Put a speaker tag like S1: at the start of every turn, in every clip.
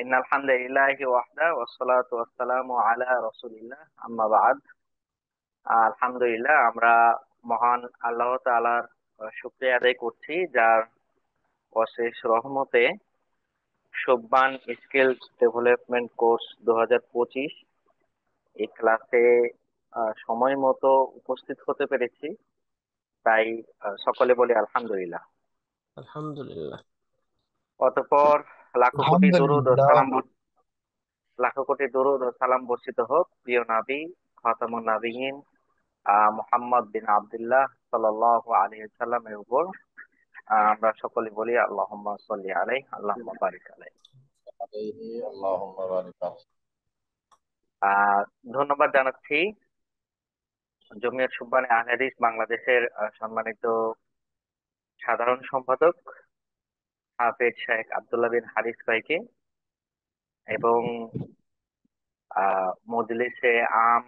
S1: ইন্নাল হামদুলিল্লাহি ওয়াহদা ওয়াসসালাতু ওয়াসসালামু আলা রাসূলিল্লাহ আম্মা বা'দ। আলহামদুলিল্লাহ, আমরা মহান আল্লাহ তাআলার শুকরিয়া আদায় করছি, যার অশেষ রহমতে সুবহান স্কিলস ডেভেলপমেন্ট কোর্স 2025 এই ক্লাসে সময় মতো উপস্থিত হতে পেরেছি। তাই সকলে বলি আলহামদুলিল্লাহ।
S2: আলহামদুলিল্লাহ।
S1: অতঃপর লাখো কোটি দরুদ ও
S3: আলহামদুলিল্লাহ।
S1: সালাম লাখো কোটি দরুদ ও সালাম বর্ষিত হোক প্রিয় নবী খাতামুন নবিয়্যিন মুহাম্মদ বিন আব্দুল্লাহ সাল্লাল্লাহু আলাইহি ওয়াসাল্লামের উপর। আমরা সকলে বলি আল্লাহুম্মা সাল্লি আলাইহি আল্লাহুম্মা বারিক আলাইহি।
S3: আলাইহি আল্লাহুম্মা বারিক আলাইহি।
S1: আহ ধন্যবাদ জানাচ্ছি জমিয়ত সুবহানে আহলে হাদিস বাংলাদেশের সম্মানিত সাধারণ সম্পাদক হাফেজ শেখ আব্দুল্লাহ বিন হারিস ভাইকে এবং মজলিসে আম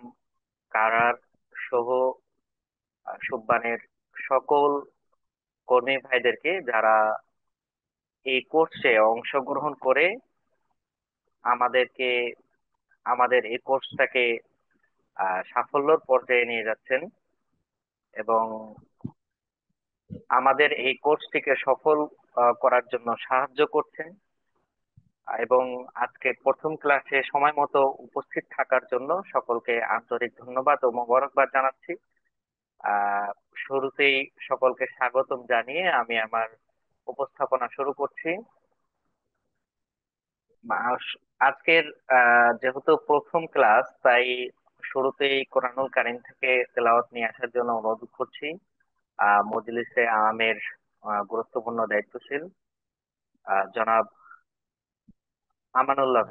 S1: কারার সহ সুবহানের সকল কর্মী ভাইদেরকে, যারা এই কোর্সে অংশগ্রহণ করে আমাদেরকে আমাদের এই কোর্সটাকে সাফল্যর পর্যায়ে নিয়ে যাচ্ছেন এবং আমাদের এই কোর্সটিকে সফল করার জন্য সাহায্য করছেন, এবং আজকে প্রথম ক্লাসে সময় মতো উপস্থিত থাকার জন্য সকলকে আন্তরিক ধন্যবাদ ও মোবারকবাদ জানাচ্ছি। আহ শুরুতেই সকলকে স্বাগতম জানিয়ে আমি আমার উপস্থাপনা শুরু করছি। আজকের যেহেতু প্রথম ক্লাস, তাই শুরুতেই কোরআনুল কারীম থেকে তেলাওয়াত নিয়ে আসার জন্য অনুরোধ করছি মজলিসে আমের গুরুত্বপূর্ণ দায়িত্বশীল জনাব আমানুল্লাহ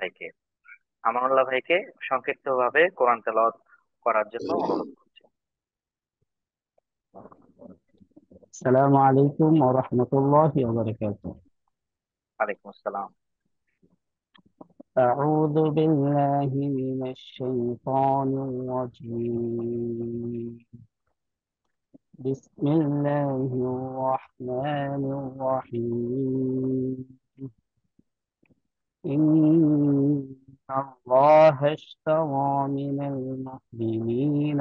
S1: ভাইকে সংক্ষিপ্তভাবে কোরআন তেলাওয়াত করার জন্য অনুরোধ করছি।
S4: السلام عليكم ورحمة الله وبركاته.
S1: ওয়ালাইকুম আসসালাম।
S4: أعوذ بالله من الشيطان الرجيم. بسم الله الرحمن الرحيم. إن الله اشترى من المؤمنين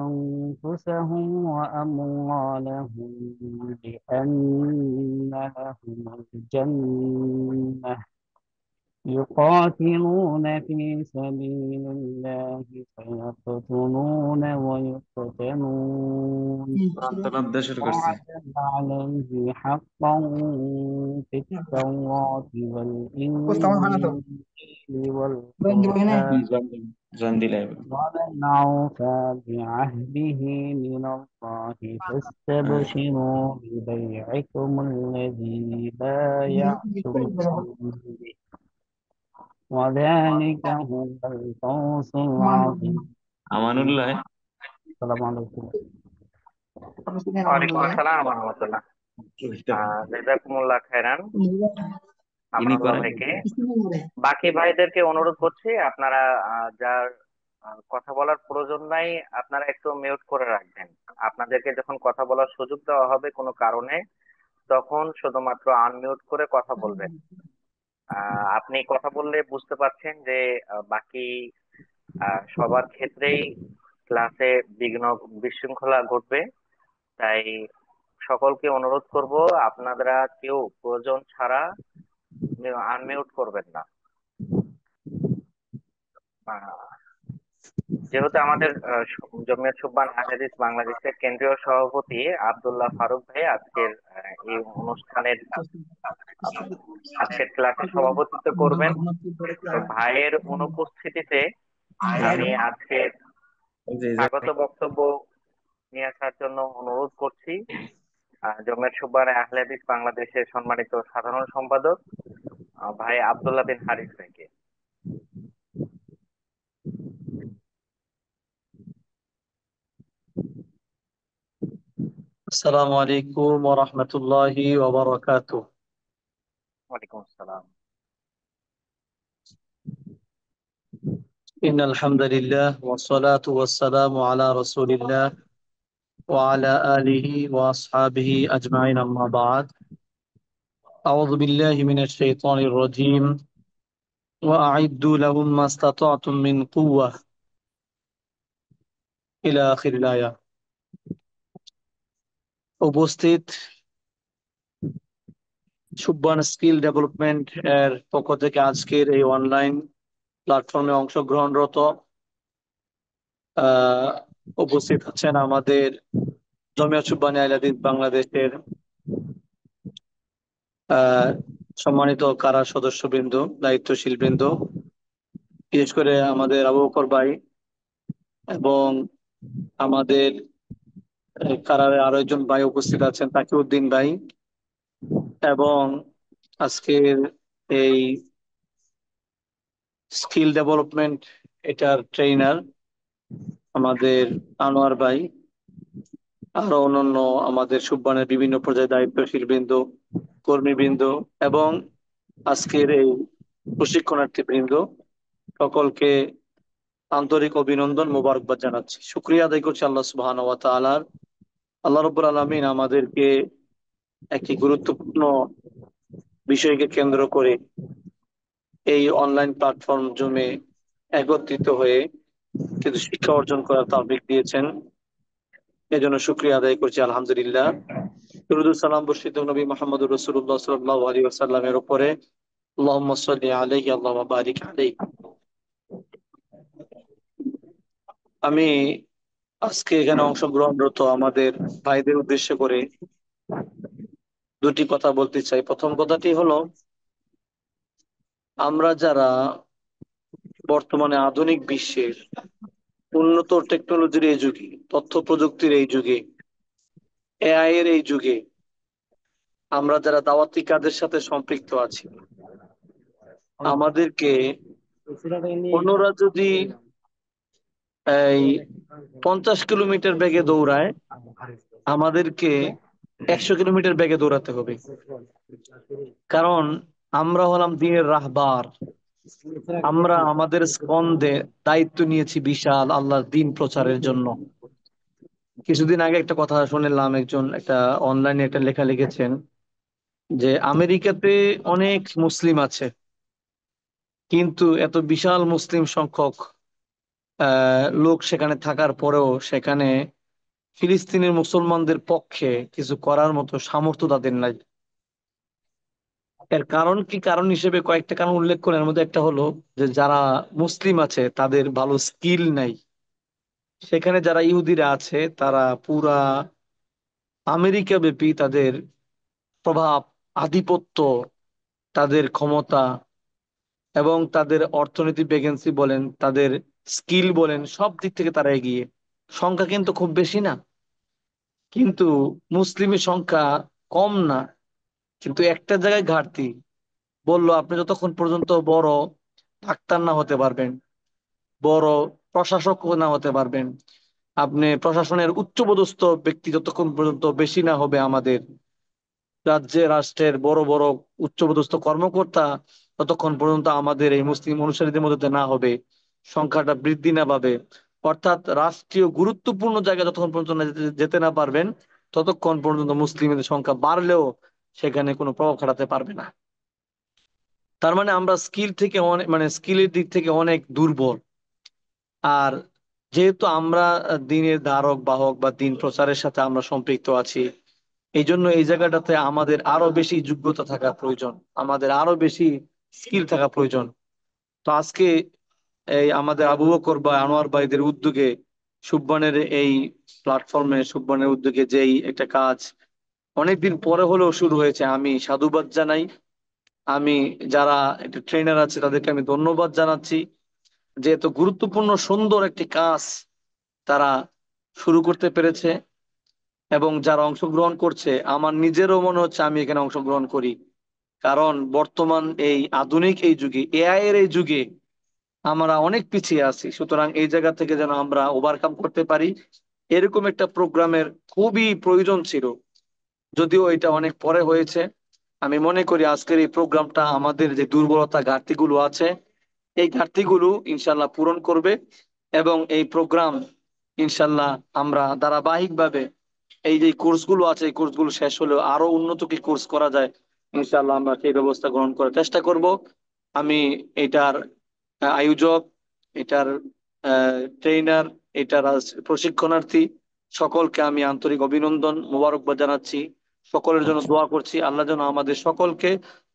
S4: أنفسهم وأموالهم بأن لهم الجنة يقاتلون في سبيل الله فيقتلون ويقتلون
S2: আন্তর্জাতিক শুরু করছি।
S4: وعدا عليه حقا في التوراة والإنجيل والقرآن.
S2: জন দিলে
S4: ومن أوفى بعهده من الله فاستبشروا ببيعكم الذي بايعتم به وذلك هو الفوز العظيم.
S2: আমানুল্লাহ।
S4: السلام عليكم.
S1: ওয়ালাইকুম আসসালাম ওয়া রাহমাতুল্লাহ। জাযাকুমুল্লাহ খাইরান
S2: ইনি
S1: আমানুল্লাহ
S2: করেন।
S1: ভাইকে। বাকি ভাইদেরকে অনুরোধ করছি, আপনারা যার কথা বলার প্রয়োজন নাই আপনারা একটু মিউট করে রাখবেন। আপনাদেরকে যখন কথা বলার সুযোগ দেওয়া হবে কোনো কারণে, তখন শুধুমাত্র আনমিউট করে কথা বলবেন। আপনি কথা বললে বুঝতে পারছেন যে বাকি সবার ক্ষেত্রেই ক্লাসে বিঘ্ন বিশৃঙ্খলা ঘটবে। তাই সকলকে অনুরোধ করব, আপনারা কেউ প্রয়োজন ছাড়া আনমিউট করবেন না। আহ, যেহেতু আমাদের জমিয়ত সুবহান আহলে হাদিস বাংলাদেশের কেন্দ্রীয় সভাপতি আব্দুল্লাহ ফারুক ভাই এই অনুষ্ঠানের আহ, আজকের ক্লাসে সভাপতিত্ব করবেন, তো ভাইয়ের অনুপস্থিতিতে আমি আজকে স্বাগত বক্তব্য নিয়ে আসার জন্য অনুরোধ করছি জমিয়ত সুবহান আহলে হাদিস বাংলাদেশের সম্মানিত সাধারণ সম্পাদক ভাই আব্দুল্লাহ বিন হারিস ভাইকে।
S5: السلام عليكم ورحمة الله وبركاته.
S1: ওয়ালাইকুম আসসালাম।
S5: إن الحمد لله والصلاة والسلام على رسول الله وعلى آله وأصحابه أجمعين أما بعد أعوذ بالله من الشيطان الرجيم وأعدوا لهم ما استطعتم من قوة إلى آخر الآية উপস্থিত সুবহান স্কিল ডেভেলপমেন্ট এর পক্ষ থেকে আজকের এই অনলাইন প্ল্যাটফর্মে অংশগ্রহণরত আহ, উপস্থিত আছেন আমাদের জমিয়ত সুবহানী আহলে হাদিস বাংলাদেশের আহ, সম্মানিত কারা সদস্যবৃন্দ, দায়িত্বশীল বৃন্দ, বিশেষ করে আমাদের আবু বকর ভাই এবং আমাদের কারারে আরো একজন ভাই উপস্থিত আছেন, তাকিউদ্দিন ভাই, এবং আজকের এই স্কিল ডেভেলপমেন্ট এটার ট্রেইনার আমাদের আনোয়ার ভাই, আরো অন্যান্য আমাদের সুবহানের বিভিন্ন পর্যায়ে দায়িত্বশীল বৃন্দ, কর্মীবৃন্দ এবং আজকের এই প্রশিক্ষণার্থী বৃন্দ, সকলকে আন্তরিক অভিনন্দন, মোবারকবাদ জানাচ্ছি। শুকরিয়া আদায় করছি আল্লাহ সুবহানাহু ওয়া তাআলার। আল্লাহ রাব্বুল আলামিন আমাদেরকে একটি গুরুত্বপূর্ণ বিষয়কে কেন্দ্র করে এই অনলাইন প্ল্যাটফর্ম জুমে একত্রিত হয়ে কিছু শিক্ষা অর্জন করার তৌফিক দিয়েছেন, এজন্য শুকরিয়া আদায় করছি আলহামদুলিল্লাহ। দরুদ ও সালাম বর্ষিত নবী মুহাম্মদুর রাসূলুল্লাহ সাল্লাল্লাহু আলাইহি ওয়াসাল্লামের উপরে, আল্লাহুম্মা সাল্লি আলাইহি আল্লাহুম্মা বারিক আলাইহি। আমি আজকে এখানে অংশগ্রহণরত আমাদের ভাইদের উদ্দেশ্য করে দুটি কথা বলতে চাই। প্রথম কথাটি হলো, আমরা যারা বর্তমানে আধুনিক বিশ্বের উন্নত টেকনোলজির এই যুগে, তথ্য প্রযুক্তির এই যুগে, এআই এর এই যুগে আমরা যারা দাওয়াতি কাজের সাথে সম্পৃক্ত আছি, আমাদেরকে অন্যরা যদি এই 50 কিলোমিটার বেগে দৌড়ায়, আমাদেরকে 100 কিলোমিটার বেগে দৌড়াতে হবে। কারণ আমরা হলাম দিনের রাহবার, আমরা আমাদের স্কন্ধে দায়িত্ব নিয়েছি বিশাল আল্লাহর দিন প্রচারের জন্য। কিছুদিন আগে একটা কথা শুনলাম, একজন একটা অনলাইনে একটা লেখা লিখেছেন যে আমেরিকাতে অনেক মুসলিম আছে, কিন্তু এত বিশাল মুসলিম সংখ্যক লোক সেখানে থাকার পরেও সেখানে ফিলিস্তিনের মুসলমানদের পক্ষে কিছু করার মতো সামর্থ্য তাদের নাই। এর কারণ কি? কারণ হিসেবে কয়েকটা কারণ উল্লেখ করেন, এর মধ্যে একটা হলো যে যারা মুসলিম আছে তাদের ভালো স্কিল নাই। সেখানে যারা ইহুদিরা আছে তারা পুরা আমেরিকা ব্যাপী তাদের প্রভাব, আধিপত্য, তাদের ক্ষমতা এবং তাদের অর্থনীতি ভ্যাকেন্সি বলেন, তাদের স্কিল বলেন, সব দিক থেকে তারা এগিয়ে। সংখ্যা কিন্তু খুব বেশি না, কিন্তু মুসলিমের সংখ্যা কম না, কিন্তু একটা জায়গায় ঘাটতি। বললো আপনি যতক্ষণ পর্যন্ত বড় ডাক্তার না হতে পারবেন, বড় প্রশাসক না হতে পারবেন, আপনি প্রশাসনের উচ্চপদস্থ ব্যক্তি যতক্ষণ পর্যন্ত বেশি না হবে, আমাদের রাজ্যে রাষ্ট্রের বড় বড় উচ্চপদস্থ কর্মকর্তা ততক্ষণ পর্যন্ত আমাদের এই মুসলিম অনুসারীদের মধ্যে না হবে, সংখ্যাটা বৃদ্ধি না পাবে, অর্থাৎ রাষ্ট্রীয় গুরুত্বপূর্ণ জায়গায় যতক্ষণ পর্যন্ত না যেতে না পারবেন, ততক্ষণ পর্যন্ত মুসলিমদের সংখ্যা বাড়লেও সেখানে কোনো প্রভাব খাটাতে পারবে না। তার মানে আমরা স্কিল থেকে অনেক, মানে স্কিলের দিক থেকে অনেক দুর্বল। আর যেহেতু আমরা দিনের ধারক বাহক বা দিন প্রচারের সাথে আমরা সম্পৃক্ত আছি, এই জন্য এই জায়গাটাতে আমাদের আরো বেশি যোগ্যতা থাকা প্রয়োজন, আমাদের আরো বেশি স্কিল থাকা প্রয়োজন। তো আজকে এই আমাদের আবু বকর বা আনোয়ার ভাইদের উদ্যোগে, সুবহানের এই প্ল্যাটফর্মে সুবহানের উদ্যোগে যেই একটা কাজ অনেকদিন পরে হলেও শুরু হয়েছে, আমি সাধুবাদ জানাই। আমি যারা একটা ট্রেনার আছে তাদেরকে আমি ধন্যবাদ জানাচ্ছি যে এত গুরুত্বপূর্ণ সুন্দর একটি কাজ তারা শুরু করতে পেরেছে। এবং যারা অংশগ্রহণ করছে, আমার নিজেরও মনে হচ্ছে আমি এখানে অংশগ্রহণ করি। কারণ বর্তমান এই আধুনিক এই যুগে, এআই এর এই যুগে আমরা অনেক পিছিয়ে আছি। সুতরাং এই জায়গা থেকে যেন আমরা ওভারকাম করতে পারি, এরকম একটা প্রোগ্রামের খুবই প্রয়োজন ছিল। যদিও এটা অনেক পরে হয়েছে, আমি মনে করি আজকের এই প্রোগ্রামটা আমাদের যে দুর্বলতা, ঘাটতিগুলো আছে, এই ঘাটতিগুলো ইনশাল্লাহ পূরণ করবে। এবং এই প্রোগ্রাম ইনশাল্লাহ আমরা ধারাবাহিকভাবে এই যে কোর্সগুলো আছে এই কোর্সগুলো শেষ হলেও আরো উন্নত কি কোর্স করা যায় ইনশাল্লাহ আমরা সেই ব্যবস্থা গ্রহণ করার চেষ্টা করব। আমি এটার আয়োজক, এটার ট্রেইনার, এটার প্রশিক্ষণার্থী সকলকে আমি আন্তরিক অভিনন্দন মোবারকবাদ জানাচ্ছি। সকলের জন্য দোয়া করছি আল্লাহ যেন আমাদের সকলকে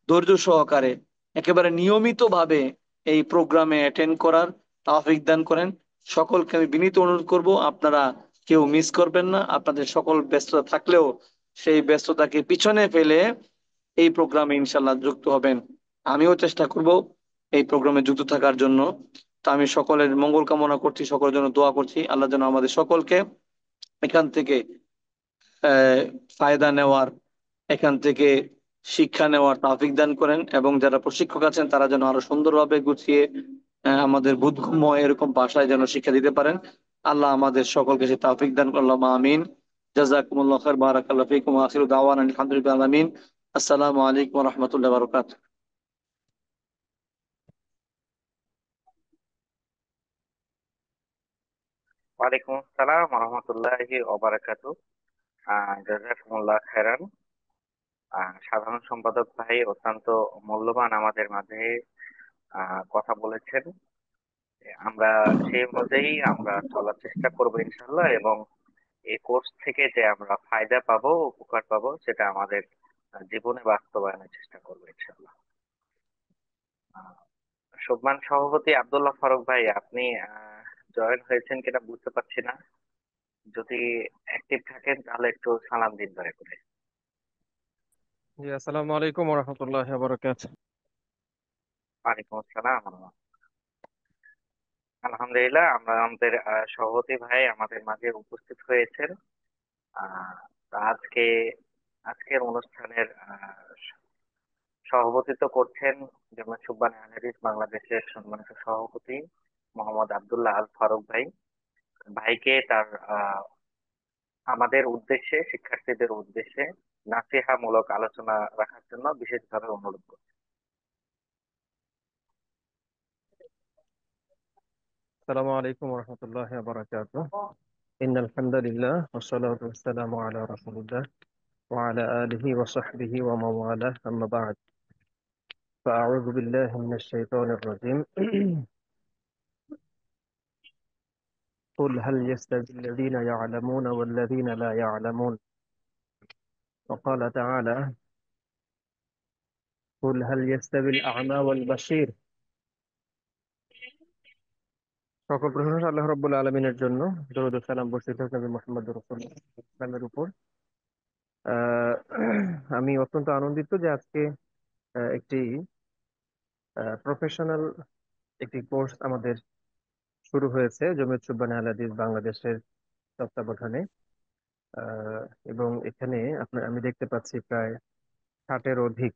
S5: ধৈর্য সহকারে একেবারে নিয়মিত ভাবে এই প্রোগ্রামে অ্যাটেন্ড করার তৌফিক দান করেন। সকলকে আমি বিনীত অনুরোধ করব আপনারা কেউ মিস করবেন না। আপনাদের সকল ব্যস্ততা থাকলেও সেই ব্যস্ততাকে পিছনে ফেলে এই প্রোগ্রামে ইনশাল্লাহ যুক্ত হবেন। আমিও চেষ্টা করব এই প্রোগ্রামে যুক্ত থাকার জন্য। তো আমি সকলের মঙ্গল কামনা করছি, সকলের জন্য দোয়া করছি আল্লাহ যেন আমাদের সকলকে এখান থেকে ফায়দা নেওয়ার, এখান থেকে শিক্ষা নেওয়ার তৌফিক দান করেন এবং যারা প্রশিক্ষক আছেন তারা যেন আরো সুন্দরভাবে গুছিয়ে আমাদের বোধগম্য এরকম ভাষায় যেন শিক্ষা দিতে পারেন। আল্লাহ আমাদের সকলকে সে তৌফিক দান করুন, আল্লাহুম্মা আমিন। জাযাকুমুল্লাহু খাইর, বারাকাল্লাহু ফীকুম, ওয়া আখিরু দাওয়ানা আলহামদুলিল্লাহি রাব্বিল আলামিন। আসসালামু আলাইকুম ওয়া রাহমাতুল্লাহি ওয়া বারাকাতুহু।
S1: ওয়ালাইকুম আসসালাম রহমতুল্লাহি ওবারাকাতু। জাযাকুমুল্লাহ খাইরান। সাধারণ সম্পাদক ভাই অত্যন্ত মূল্যবান আমাদের মাঝে কথা বলেছেন। আমরা সেই অনুযায়ী আমরা চলার চেষ্টা করবো ইনশাল্লাহ, এবং এই কোর্স থেকে যে আমরা ফায়দা পাবো, উপকার পাবো, সেটা আমাদের জীবনে বাস্তবায়নের চেষ্টা করবো ইনশাল্লাহ। আহ, সম্মান সভাপতি আব্দুল্লাহ ফারুক ভাই, আপনি জয়েন হয়েছেন কিনা বুঝতে পারছি না। যদি অ্যাক্টিভ থাকেন তাহলে একটু সালাম দিন দয়া করে।
S6: জি, আসসালামু আলাইকুম ওয়া রাহমাতুল্লাহি ওয়া বারাকাতুহু।
S1: ওয়ালাইকুম আসসালাম। আলহামদুলিল্লাহ, আমরা আমাদের সভাপতি ভাই আমাদের মাঝে উপস্থিত হয়েছেন। তো আজকের অনুষ্ঠানের সভাপতিত্ব করছেন জামাত সুবহান আল হাদিস বাংলাদেশের সম্মানিত সভাপতি মোহাম্মদ আব্দুল্লাহ আল ফারুক ভাই। ভাইকে তার আমাদের উদ্দেশ্যে, শিক্ষার্থীদের উদ্দেশ্যে নাসিহা মূলক আলোচনা রাখার জন্য বিশেষভাবে অনুরোধ করছি।
S6: আসসালামু আলাইকুম ওয়া রাহমাতুল্লাহি ওয়া বারাকাতুহু। ইন্নাল হামদালিল্লাহ ওয়াস সালাতু ওয়াস সালামু আলা রাসূলিল্লাহ ওয়া আলা আলিহি ওয়া সাহবিহি ওয়া মাওয়ালাহ, আম্মা বা'দ। فأعوذ بالله من الشيطان الرجيم. قل هل يستوي الذين يعلمون والذين لا يعلمون. وقال تعالى: قل هل يستوي الأعمى والبصير. সকল প্রশংসা আল্লাহ রাব্বুল আলামিনের জন্য। দরুদ ও সালাম বর্ষিত হোক নবী মুহাম্মদ রাসূলুল্লাহ ইসলামের উপর। আহ, আমি অত্যন্ত আনন্দিত যে আজকে একটি প্রফেশনাল একটি কোর্স আমাদের শুরু হয়েছে জমিয়ত সুবহান আল হাদিস বাংলাদেশের তত্ত্বাবধানে। আহ, এবং এখানে আমি দেখতে পাচ্ছি প্রায় 60-এর অধিক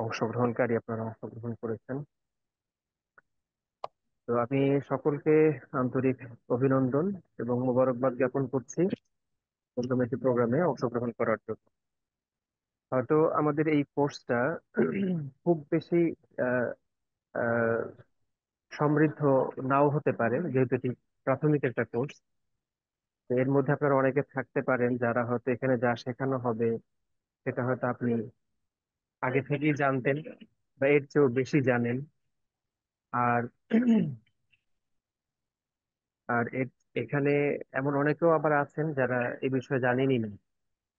S6: অংশগ্রহণকারী আপনারা অংশগ্রহণ করেছেন। তো আমি সকলকে আন্তরিক অভিনন্দন এবং মোবারকবাদ জ্ঞাপন করছি প্রথম একটি প্রোগ্রামে অংশগ্রহণ করার জন্য। হয়তো আমাদের এই কোর্সটা খুব বেশি আহ, আহ, সমৃদ্ধ নাও হতে পারে, যেহেতু এটি প্রাথমিক একটা কোর্স। এর মধ্যে আপনারা অনেকে থাকতে পারেন যারা হয়তো এখানে যা শেখানো হবে সেটা হয়তো আপনি আগে থেকেই জানতেন বা এর চেয়েও বেশি জানেন। আর আর এখানে এমন অনেকেও আবার আছেন যারা এই বিষয়ে জানেনই না।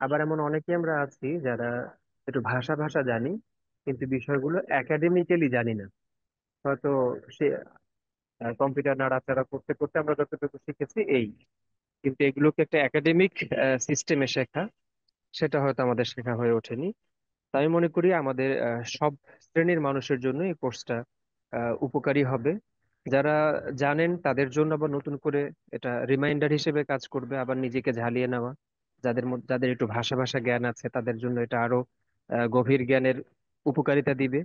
S6: আবার এমন অনেকে আমরা আছি যারা একটু ভাষা ভাষা জানি, কিন্তু বিষয়গুলো একাডেমিক্যালি জানি না। হয়তো সে কম্পিউটার নাড়াচাড়া করতে করতে আমরা যতটুকু শিখেছি এই, কিন্তু এগুলোকে একটা একাডেমিক সিস্টেমে শেখা, সেটা হয়তো আমাদের শেখা হয়ে ওঠেনি। তাই আমি মনে করি আমাদের সব শ্রেণীর মানুষের জন্য এই কোর্সটা উপকারী হবে। যারা জানেন তাদের জন্য আবার নতুন করে এটা রিমাইন্ডার হিসেবে কাজ করবে, আবার নিজেকে ঝালিয়ে নেওয়া। যাদের একটু ভাষা ভাষা জ্ঞান আছে তাদের জন্য এটা আরো গভীর জ্ঞানের উপকারিতা দিবে।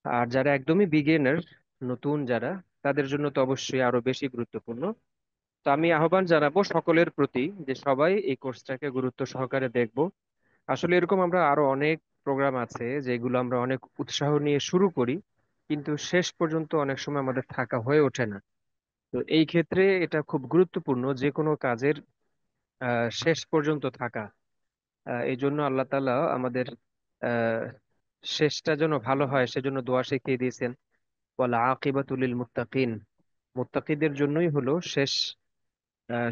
S6: আর যারা একদমই বিগিনার, নতুন যারা, তাদের জন্য তো অবশ্যই আরো বেশি গুরুত্বপূর্ণ। তো আমি আহ্বান জানাবো সকলের প্রতি যে সবাই এই কোর্সটাকে গুরুত্ব সহকারে দেখব। আসলে এরকম আমরা আরো অনেক প্রোগ্রাম আছে যেগুলো আমরা অনেক উৎসাহ নিয়ে শুরু করি, কিন্তু শেষ পর্যন্ত অনেক সময় আমাদের থাকা হয়ে ওঠে না। তো এই ক্ষেত্রে এটা খুব গুরুত্বপূর্ণ যে কোনো কাজের শেষ পর্যন্ত থাকা। এই জন্য আল্লাহ তাআলা আমাদের আহ, শেষটা যেন ভালো হয় সেজন্য দোয়া শিখিয়ে দিয়েছেন, ওয়াল আকিবাতু লিল মুত্তাকিন, মুত্তাকিদের জন্যই হলো শেষ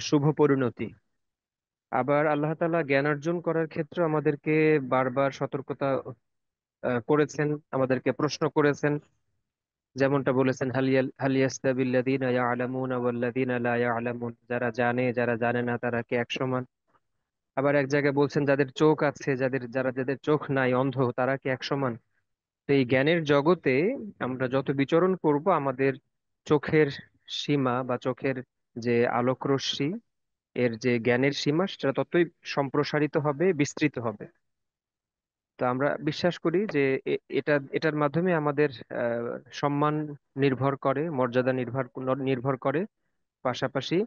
S6: শুভ পরিণতি। আবার আল্লাহ তাআলা জ্ঞান অর্জন করার ক্ষেত্রে আমাদেরকে বারবার সতর্কতা করেছেন, আমাদেরকে প্রশ্ন করেছেন। যেমনটা বলেছেন, হাল ইয়াস্তাবিল্লাযীনা ইয়ালামুনা ওয়াল্লাযীনা লা ইয়ালামুন, যারা জানে যারা জানে না তারা কি এক সমান? আবার এক জায়গায় বলছেন, যাদের চোখ আছে, যাদের চোখ নাই, অন্ধ, তারা কি এক সমান? তো এই জ্ঞানের জগতে আমরা যত বিচরণ করব, আমাদের চোখের সীমা বা চোখের যে আলোক রশ্মি, এর যে জ্ঞানের সীমা সেটা ততই সম্প্রসারিত হবে, বিস্তৃত হবে। তো আমরা বিশ্বাস করি যে এটার মাধ্যমে আমাদের সম্মান নির্ভর করে, মর্যাদা নির্ভর করে। পাশাপাশি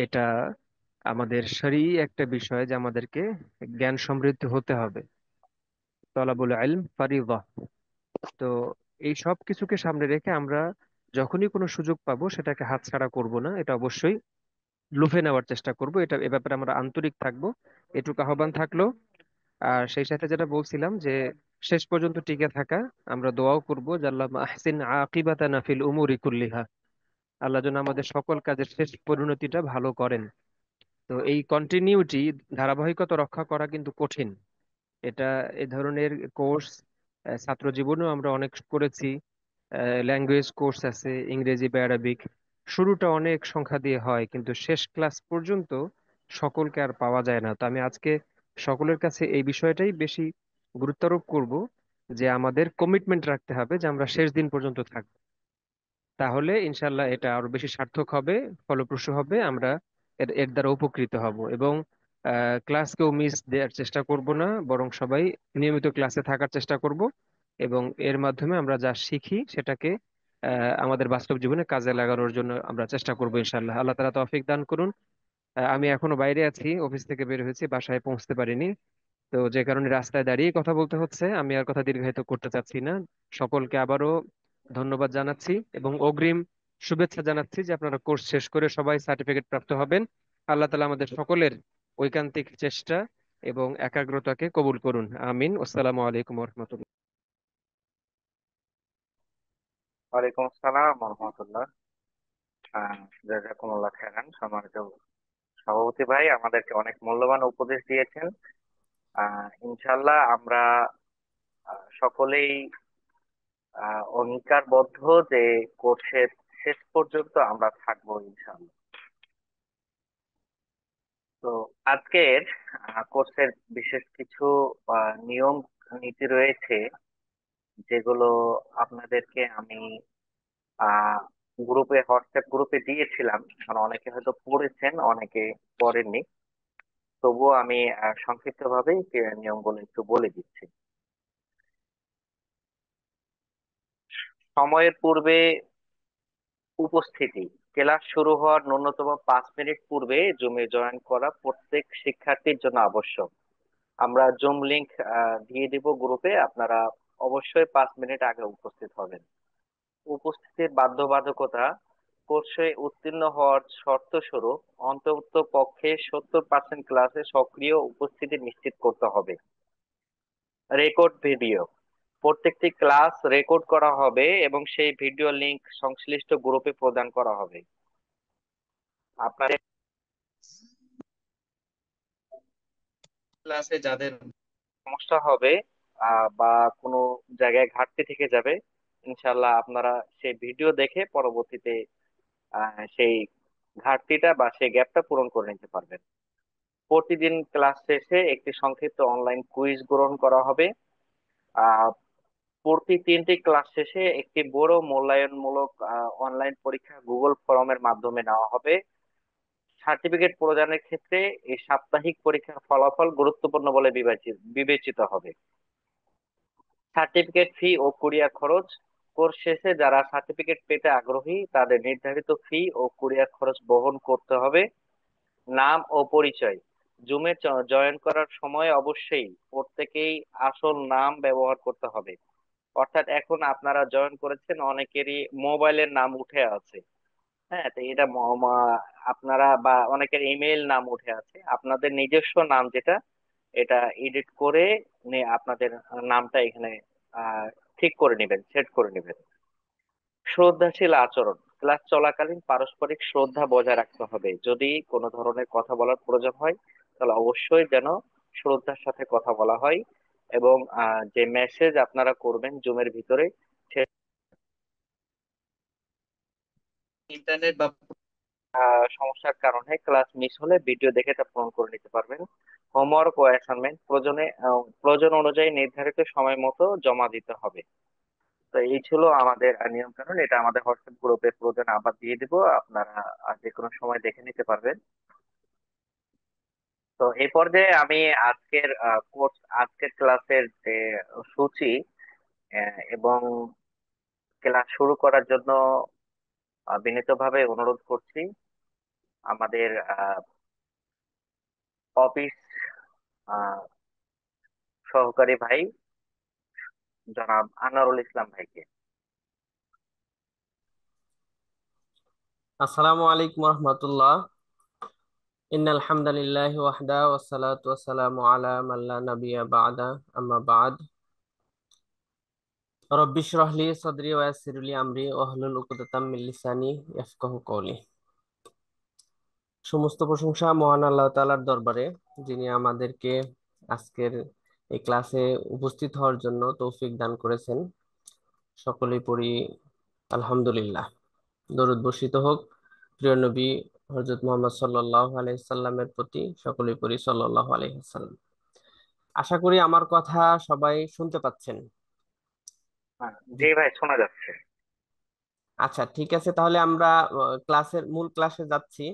S6: এটা আমাদের শরীয়ী একটা বিষয় যে আমাদেরকে জ্ঞান সমৃদ্ধ হতে হবে। তলাবুল ইলম ফারিদা। তো এই সব কিছুকে সামনে রেখে আমরা যখনই কোনো সুযোগ পাবো সেটাকে হাতছাড়া করব না, এটা অবশ্যই লুফে নেওয়ার চেষ্টা করব। এটা এ ব্যাপারে আমরা আন্তরিক থাকবো, এটুকু আহ্বান থাকলো। আর সেই সাথে যেটা বলছিলাম যে শেষ পর্যন্ত টিকে থাকা, আমরা দোয়াও করব যে আল্লাহুম্মা আহসিন আকিবাতানা ফিল উমুরি কুল্লিহা, আল্লাহ যেন আমাদের সকল কাজের শেষ পরিণতিটা ভালো করেন। তো এই কন্টিনিউটি, ধারাবাহিকতা রক্ষা করা কিন্তু কঠিন। এটা এ ধরনের কোর্স ছাত্র জীবনেও আমরা অনেক করেছি। ল্যাঙ্গুয়েজ কোর্স আছে, ইংরেজি বা অ্যারাবিক। শুরুটা অনেক সংখ্যা দিয়ে হয়, কিন্তু শেষ ক্লাস পর্যন্ত সকলকে আর পাওয়া যায় না। তো আমি আজকে সকলের কাছে এই বিষয়টাই বেশি গুরুত্বারোপ করব, যে আমাদের কমিটমেন্ট রাখতে হবে যে আমরা শেষ দিন পর্যন্ত থাকবো। তাহলে ইনশাল্লাহ এটা আরো বেশি সার্থক হবে, ফলপ্রসূ হবে। আমরা এর এর দ্বারা উপকৃত হব, এবং ক্লাসকেও মিস দেওয়ার চেষ্টা করব না, বরং সবাই নিয়মিত ক্লাসে থাকার চেষ্টা করব। এবং এর মাধ্যমে আমরা যা শিখি সেটাকে আমাদের বাস্তব জীবনে কাজে লাগানোর জন্য আমরা চেষ্টা করব ইনশাল্লাহ। আল্লাহ তাআলা তৌফিক দান করুন। আমি এখনো বাইরে আছি, অফিস থেকে বের হয়েছি, বাসায় পৌঁছতে পারিনি। তো যে কারণে রাস্তায় দাঁড়িয়ে কথা বলতে হচ্ছে। আমি আর কথা দীর্ঘায়িত করতে চাচ্ছি না। সকলকে আবারও ধন্যবাদ জানাচ্ছি এবং অগ্রিম শুভেচ্ছা জানাচ্ছি যে আপনারা কোর্স শেষ করে সবাই সার্টিফিকেট প্রাপ্ত হবেন। আল্লাহ তালা আমাদের সকলের ঐকান্তিক চেষ্টা এবং একাগ্রতাকে কবুল করুন। আমিন। আসসালামু আলাইকুম রহমতুল্লাহ।
S1: ওয়ালাইকুম আসসালাম রহমতুল্লাহ। জাযাকুমুল্লাহ খাইরান। সম্মানিত সভাপতি ভাই আমাদেরকে অনেক মূল্যবান উপদেশ দিয়েছেন। ইনশাল্লাহ আমরা সকলেই অঙ্গীকারবদ্ধ যে কোর্সের শেষ পর্যন্ত আমরা থাকবো ইনশাল্লাহ। তো আজকের কোর্সের বিশেষ কিছু নিয়ম নীতি রয়েছে, যেগুলো আপনাদেরকে আমি আহ হোয়াটসঅ্যাপ গ্রুপে দিয়েছিলাম। কারণ অনেকে হয়তো পড়েছেন, অনেকে পড়েননি। তবুও আমি সংক্ষিপ্ত ভাবেই নিয়মগুলো একটু বলে দিচ্ছি। সময়ের পূর্বে উপস্থিতি, ক্লাস শুরু হওয়ার ন্যূনতম 5 মিনিট পূর্বে জুমে জয়েন করা প্রত্যেক শিক্ষার্থীর জন্য আবশ্যক। আমরা জুম লিংক দিয়ে দিব গ্রুপে, আপনারা অবশ্যই 5 মিনিট আগে উপস্থিত হবেন। উপস্থিতির বাধ্যবাধকতা, কোর্সে উত্তীর্ণ হওয়ার শর্ত স্বরূপ অন্তত পক্ষে 70% ক্লাসে সক্রিয় উপস্থিতি নিশ্চিত করতে হবে। রেকর্ড ভিডিও, প্রত্যেকটি ক্লাস রেকর্ড করা হবে এবং সেই ভিডিও লিংক সংশ্লিষ্ট গ্রুপে প্রদান করা হবে। আপনাদের ক্লাসে যাদের সমস্যা হবে বা কোনো জায়গায় ঘাটতি থেকে যাবে, ইনশাল্লাহ আপনারা সেই ভিডিও দেখে পরবর্তীতে সেই ঘাটতিটা বা সেই গ্যাপটা পূরণ করে নিতে পারবেন। প্রতিদিন ক্লাস শেষে একটি সংক্ষিপ্ত অনলাইন কুইজ গ্রহণ করা হবে। আহ প্রতি 3টি ক্লাস শেষে একটি বড় মূল্যায়নমূলক অনলাইন পরীক্ষা গুগল ফর্মের মাধ্যমে নেওয়া হবে। সার্টিফিকেট প্রদানের ক্ষেত্রে এই সাপ্তাহিক পরীক্ষার ফলাফল গুরুত্বপূর্ণ বলে বিবেচিত হবে। সার্টিফিকেট ফি ও কুরিয়ার খরচ, কোর্স শেষে যারা সার্টিফিকেট পেতে আগ্রহী তাদের নির্ধারিত ফি ও কুরিয়ার খরচ বহন করতে হবে। নাম ও পরিচয়, জুমে জয়েন করার সময় অবশ্যই প্রত্যেকেই আসল নাম ব্যবহার করতে হবে। অর্থাৎ এখন আপনারা জয়েন করেছেন, অনেকেরই মোবাইলের নাম উঠে আছে। হ্যাঁ, তো এটা আপনারা বা অনেকের ইমেল নাম উঠে আছে, আপনাদের নিজস্ব নাম যেটা, এটা এডিট করে আপনাদের নামটা এখানে আহ, ঠিক করে নেবেন, সেট করে নেবেন। শ্রদ্ধাশীল আচরণ, ক্লাস চলাকালীন পারস্পরিক শ্রদ্ধা বজায় রাখতে হবে। যদি কোনো ধরনের কথা বলার প্রয়োজন হয় তাহলে অবশ্যই যেন শ্রদ্ধার সাথে কথা বলা হয়। এবং যে মেসেজ আপনারা করবেন জুমের ভিতরে, সে ইন্টারনেট বা সমস্যার কারণে ক্লাস মিস হলে ভিডিও দেখে তা পূরণ করে নিতে পারবেন। হোমওয়ার্ক ও অ্যাসাইনমেন্ট প্রয়োজন অনুযায়ী নির্ধারিত সময় মতো জমা দিতে হবে। তো এই ছিল আমাদের নিয়ম কানুন। এটা আমাদের হোয়াটসঅ্যাপ গ্রুপে প্রয়োজন আবার দিয়ে দিব, আপনারা যে কোনো সময় দেখে নিতে পারবেন। তো এই পর্যায়ে আমি আজকের ক্লাসের যে সূচি এবং ক্লাস শুরু করার জন্য বিনীতভাবে অনুরোধ করছি আমাদের অফিস সহকারী ভাই জনাব আনোয়ারুল ইসলাম ভাইকে।
S7: আসসালামু আলাইকুম রহমতুল্লাহ। ইন্নাল হামদালিল্লাহি ওয়াহদা ওয়াসসালাতু ওয়াসসালামু আলা মান লা নাবিয়্যা বা'দা আম্মা বা'দ। রব্বি ইশরাহ লি সাদরি ওয়া ইয়াসসির লি আমরি ওয়াহলুল উকদাতাম মিন লিসানি ইয়াফকাহু কওলি। সমস্ত প্রশংসা মহান আল্লাহ তাআলার দরবারে, যিনি আমাদেরকে আজকের এই ক্লাসে উপস্থিত হওয়ার জন্য তৌফিক দান করেছেন। সকলেই পড়ি আলহামদুলিল্লাহ। দরুদ বর্ষিত হোক প্রিয় নবী হযরত মুহাম্মদ সাল্লাল্লাহু আলাইহি সাল্লামের প্রতি, সকলেই পড়ি সাল্লাল্লাহু আলাইহি সাল্লাম। আশা করি আমার কথা সবাই শুনতে পাচ্ছেন।
S1: হ্যাঁ, জি ভাই, শোনা যাচ্ছে।
S7: আচ্ছা, ঠিক আছে, তাহলে আমরা মূল ক্লাসে যাচ্ছি।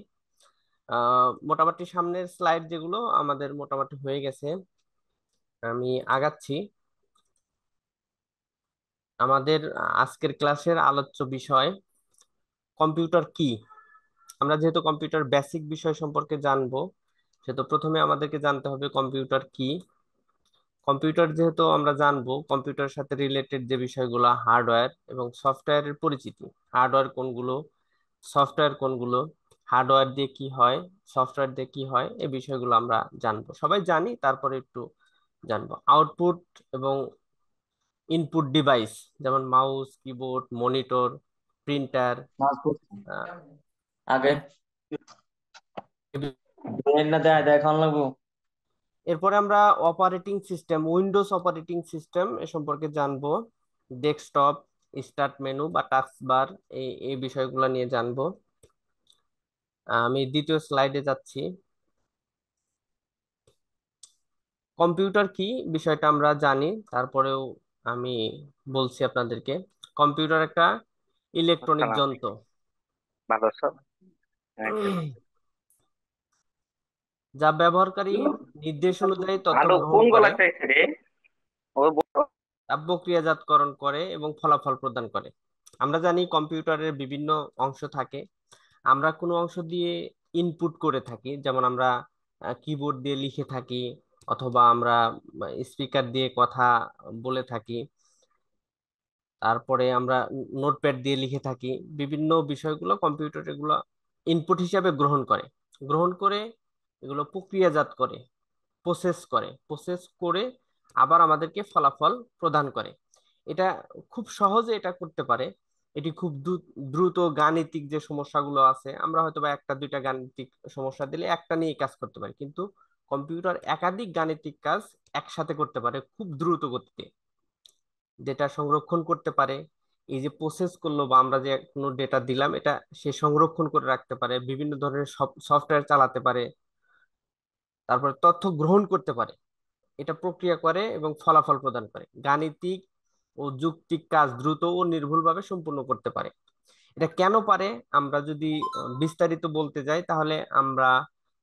S7: মোটামুটি সামনের স্লাইড যেগুলো আমাদের মোটামুটি হয়ে গেছে, আমি আগাচ্ছি। আমাদের আজকের ক্লাসের আলোচ্য বিষয় কম্পিউটার কি। আমরা যেহেতু কম্পিউটার বেসিক বিষয় সম্পর্কে জানবো, সেহেতু প্রথমে আমাদেরকে জানতে হবে কম্পিউটার কি। কম্পিউটার যেহেতু আমরা জানবো, কম্পিউটারের সাথে রিলেটেড যে বিষয়গুলো হার্ডওয়্যার এবং সফটওয়্যারের পরিচিতি। হার্ডওয়্যার কোনগুলো, সফটওয়্যার কোনগুলো, হার্ডওয়্যার দিয়ে কি হয়, সফটওয়্যার দিয়ে কি হয়, এই বিষয়গুলো আমরা জানবো। সবাই জানি, তারপরে একটু জানবো। আউটপুট এবং ইনপুট ডিভাইস, যেমন মাউস, কিবোর্ড, মনিটর, প্রিন্টার।
S2: আগে ব্রেন না দেয় দেখান লাগবো।
S7: এরপরে আমরা operating system, Windows operating system এ সম্পর্কে জানবো। ডেস্কটপ, স্টার্ট মেনু বা টাস্ক বার, এই বিষয়গুলো নিয়ে জানবো। আমি দ্বিতীয় স্লাইডে যাচ্ছি। কম্পিউটার কি বিষয়টা আমরা জানি, তারপরেও আমি বলছি আপনাদেরকে। কম্পিউটার একটা ইলেকট্রনিক
S1: আসসালাম,
S7: যন্ত্র।
S1: ভালো সব। একদম।
S7: যা ব্যবহারকারী নির্দেশ অনুযায়ী তথ্য
S1: ভালো,
S7: গ্রহণ
S1: কোন
S7: করে,
S1: গলা চাইছে রে? ও
S7: তা প্রক্রিয়াজাতকরণ করে এবং ফলাফল প্রদান করে। আমরা জানি কম্পিউটারের বিভিন্ন অংশ থাকে। আমরা কোনো অংশ দিয়ে ইনপুট করে থাকি, যেমন আমরা কিবোর্ড দিয়ে লিখে থাকি, অথবা আমরা স্পিকার দিয়ে কথা বলে থাকি, তারপরে আমরা নোটপ্যাড দিয়ে লিখে থাকি। বিভিন্ন বিষয়গুলো কম্পিউটার এগুলো ইনপুট হিসাবে গ্রহণ করে, গ্রহণ করে এগুলো প্রক্রিয়াজাত করে, প্রসেস করে আবার আমাদেরকে ফলাফল প্রদান করে। এটা খুব সহজে এটা করতে পারে। এটি খুব দ্রুত গাণিতিক যে সমস্যাগুলো আছে, আমরা হয়তো বা একটা দুইটা গাণিতিক সমস্যা দিলে একটা নিয়ে কাজ করতে পারি, কিন্তু কম্পিউটার একাধিক গাণিতিক কাজ একসাথে করতে পারে খুব দ্রুত গতিতে। ডেটা সংরক্ষণ করতে পারে, এই যে প্রসেস করলো বা আমরা যে কোনো ডেটা দিলাম, এটা সে সংরক্ষণ করে রাখতে পারে, বিভিন্ন ধরনের সফটওয়্যার চালাতে পারে, তারপরে তথ্য গ্রহণ করতে পারে, এটা প্রক্রিয়া করে এবং ফলাফল প্রদান করে। গাণিতিক ও যুক্তিক কাজ দ্রুত ও নির্ভুলভাবে সম্পূর্ণ করতে পারে। এটা কেন পারে, আমরা যদি বিস্তারিত বলতে যাই, তাহলে আমরা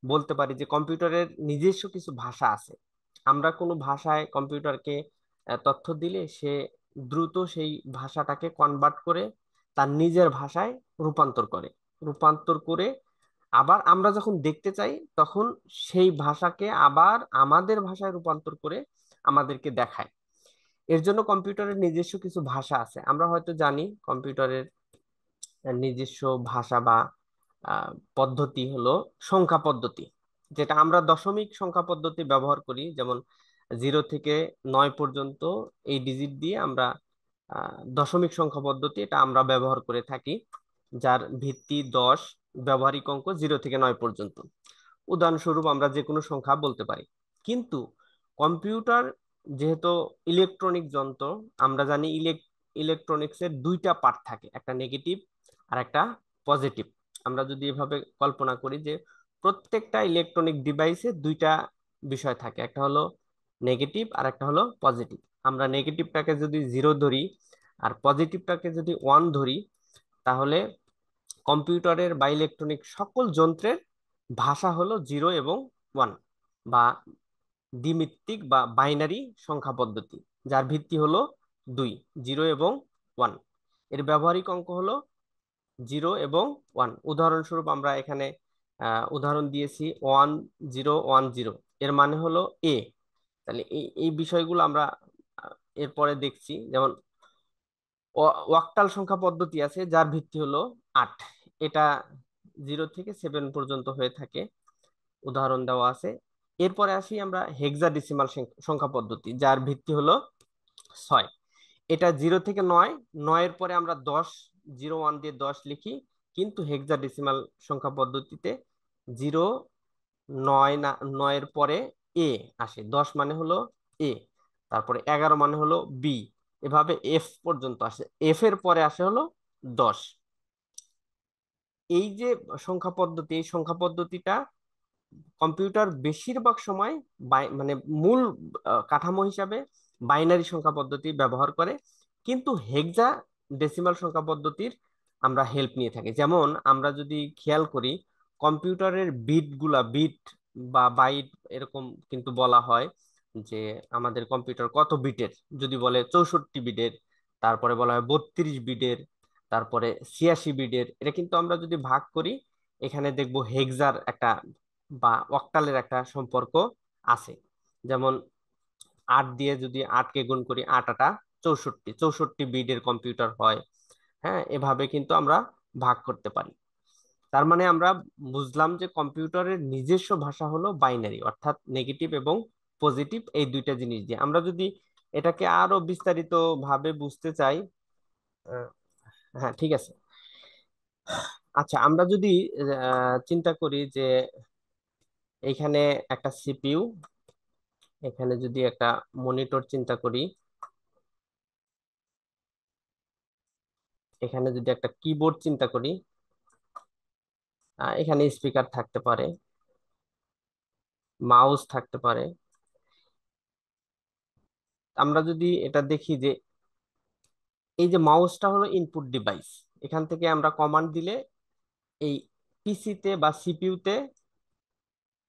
S7: বলতে পারি যে কম্পিউটারের নিজস্ব কিছু ভাষা আছে। আমরা কোনো ভাষায় কম্পিউটারকে তথ্য দিলে সে দ্রুত সেই ভাষাটাকে কনভার্ট করে তার নিজের ভাষায় রূপান্তর করে। রূপান্তর করে আবার আমরা যখন দেখতে চাই, তখন সেই ভাষাকে আবার আমাদের ভাষায় রূপান্তর করে আমাদেরকে দেখায়। এর জন্য কম্পিউটারের নিজস্ব কিছু ভাষা আছে। আমরা হয়তো জানি কম্পিউটারের নিজস্ব ভাষা বা পদ্ধতি হলো সংখ্যা পদ্ধতি, যেটা আমরা দশমিক সংখ্যা পদ্ধতি ব্যবহার করি। যেমন 0 থেকে 9 পর্যন্ত এই ডিজিট দিয়ে আমরা দশমিক সংখ্যা পদ্ধতি এটা আমরা ব্যবহার করে থাকি, যার ভিত্তি 10, ব্যবহারিক অঙ্ক 0 থেকে 9 পর্যন্ত। উদাহরণস্বরূপ আমরা যে কোনো সংখ্যা বলতে পারি। কিন্তু কম্পিউটার যেহেতু ইলেকট্রনিক যন্ত্র, আমরা জানি ইলেকট্রনিক্সের দুইটা পার্ট থাকে, একটা নেগেটিভ আর একটা পজিটিভ। আমরা যদি এভাবে কল্পনা করি যে প্রত্যেকটা ইলেকট্রনিক ডিভাইসে দুইটা বিষয় থাকে, একটা হলো নেগেটিভ আর একটা হলো পজিটিভ। আমরা নেগেটিভটাকে যদি 0 ধরি আর পজিটিভটাকে যদি 1 ধরি, তাহলে কম্পিউটারের বা ইলেকট্রনিক সকল যন্ত্রের ভাষা হলো 0 এবং 1, বা দ্বিমিত্তিক বা বাইনারি সংখ্যা পদ্ধতি, যার ভিত্তি হলো 2, 0 এবং 1। এর ব্যবহারিক অঙ্ক হলো 0 এবং 1। উদাহরণস্বরূপ আমরা এখানে উদাহরণ দিয়েছি 1010, এর মানে হলো এ। তাহলে এই এই বিষয়গুলো আমরা এরপরে দেখছি। যেমন ওয়াক্টাল সংখ্যা পদ্ধতি আছে, যার ভিত্তি হলো 8, এটা 0 থেকে 7 পর্যন্ত হয়ে থাকে, উদাহরণ দেওয়া আছে। এরপরে আসি আমরা হেক্সাডেসিমাল সংখ্যা পদ্ধতি, যার ভিত্তি হলো 6, এটা 0 থেকে 9, 9-এর পরে আমরা 10, 0 1 দিয়ে 10 লিখি। কিন্তু হেক্সাডেসিমাল সংখ্যা পদ্ধতিতে 0 9 না 9-এর পরে এ আসে, 10 মানে হলো এ, তারপরে 11 মানে হলো বি, এভাবে এফ পর্যন্ত আসে, এফ এর পরে আসে হলো 10। এই যে সংখ্যা পদ্ধতি, এই সংখ্যা পদ্ধতিটা কম্পিউটার বেশিরভাগ সময় মানে মূল কাঠামো হিসাবে বাইনারি সংখ্যা পদ্ধতি ব্যবহার করে, কিন্তু হেক্সা ডেসিমাল সংখ্যা পদ্ধতির আমরা হেল্প নিয়ে থাকি। যেমন আমরা যদি খেয়াল করি, কম্পিউটারের বিট বা বাইট এরকম কিন্তু বলা হয় যে আমাদের কম্পিউটার কত বিটের। যদি বলে 64 বিটের, তারপরে বলা হয় 32 বিটের, তারপরে 86 বিটের। এটা কিন্তু আমরা যদি ভাগ করি, এখানে দেখবো হেক্সার একটা বা অক্টালের একটা সম্পর্ক আছে। যেমন 8 দিয়ে যদি 8-কে গুণ করি, 8 8 64, 64 বিটের কম্পিউটার হয়। হ্যাঁ, এভাবে কিন্তু আমরা ভাগ করতে পারি। তার মানে আমরা বুঝলাম যে কম্পিউটারের নিজস্ব ভাষা হলো বাইনারি, অর্থাৎ নেগেটিভ এবং পজিটিভ, এই দুইটা জিনিস দিয়ে। আমরা যদি এটাকে আরো বিস্তারিত ভাবে বুঝতে চাই, আহ, হ্যাঁ ঠিক আছে। আচ্ছা, আমরা যদি চিন্তা করি যে এইখানে একটা সিপিইউ, এখানে যদি একটা মনিটর চিন্তা করি, এখানে যদি একটা কিবোর্ড চিন্তা করি, এখানে স্পিকার থাকতে পারে, মাউস থাকতে পারে। আমরা যদি এটা দেখি যে এই যে মাউসটা হলো ইনপুট ডিভাইস, এখান থেকে আমরা কমান্ড দিলে এই পিসিতে বা সিপিইউতে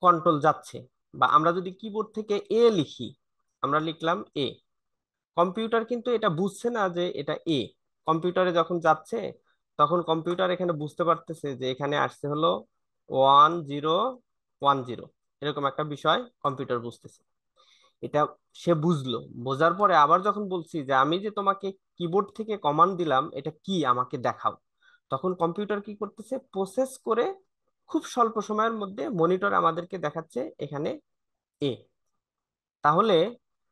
S7: কন্ট্রোল যাচ্ছে। বা আমরা যদি কিবোর্ড থেকে এ লিখি, আমরা লিখলাম এ, কম্পিউটার কিন্তু এটা বুঝছে না যে এটা এ। কম্পিউটারে যখন যাচ্ছে, তখন কম্পিউটার এখানে বুঝতে পারতেছে যে এখানে আসছে হলো 1010, এরকম একটা বিষয় কম্পিউটার বুঝতেছে। এটা সে বুঝলো, বোঝার পরে আবার যখন বলছি যে আমি যে তোমাকে কিবোর্ড থেকে কমান্ড দিলাম এটা কি আমাকে দেখাও, তখন কম্পিউটার কি করতেছে, প্রসেস করে খুব স্বল্প সময়ের মধ্যে মনিটর আমাদেরকে দেখাচ্ছে এখানে এ। তাহলে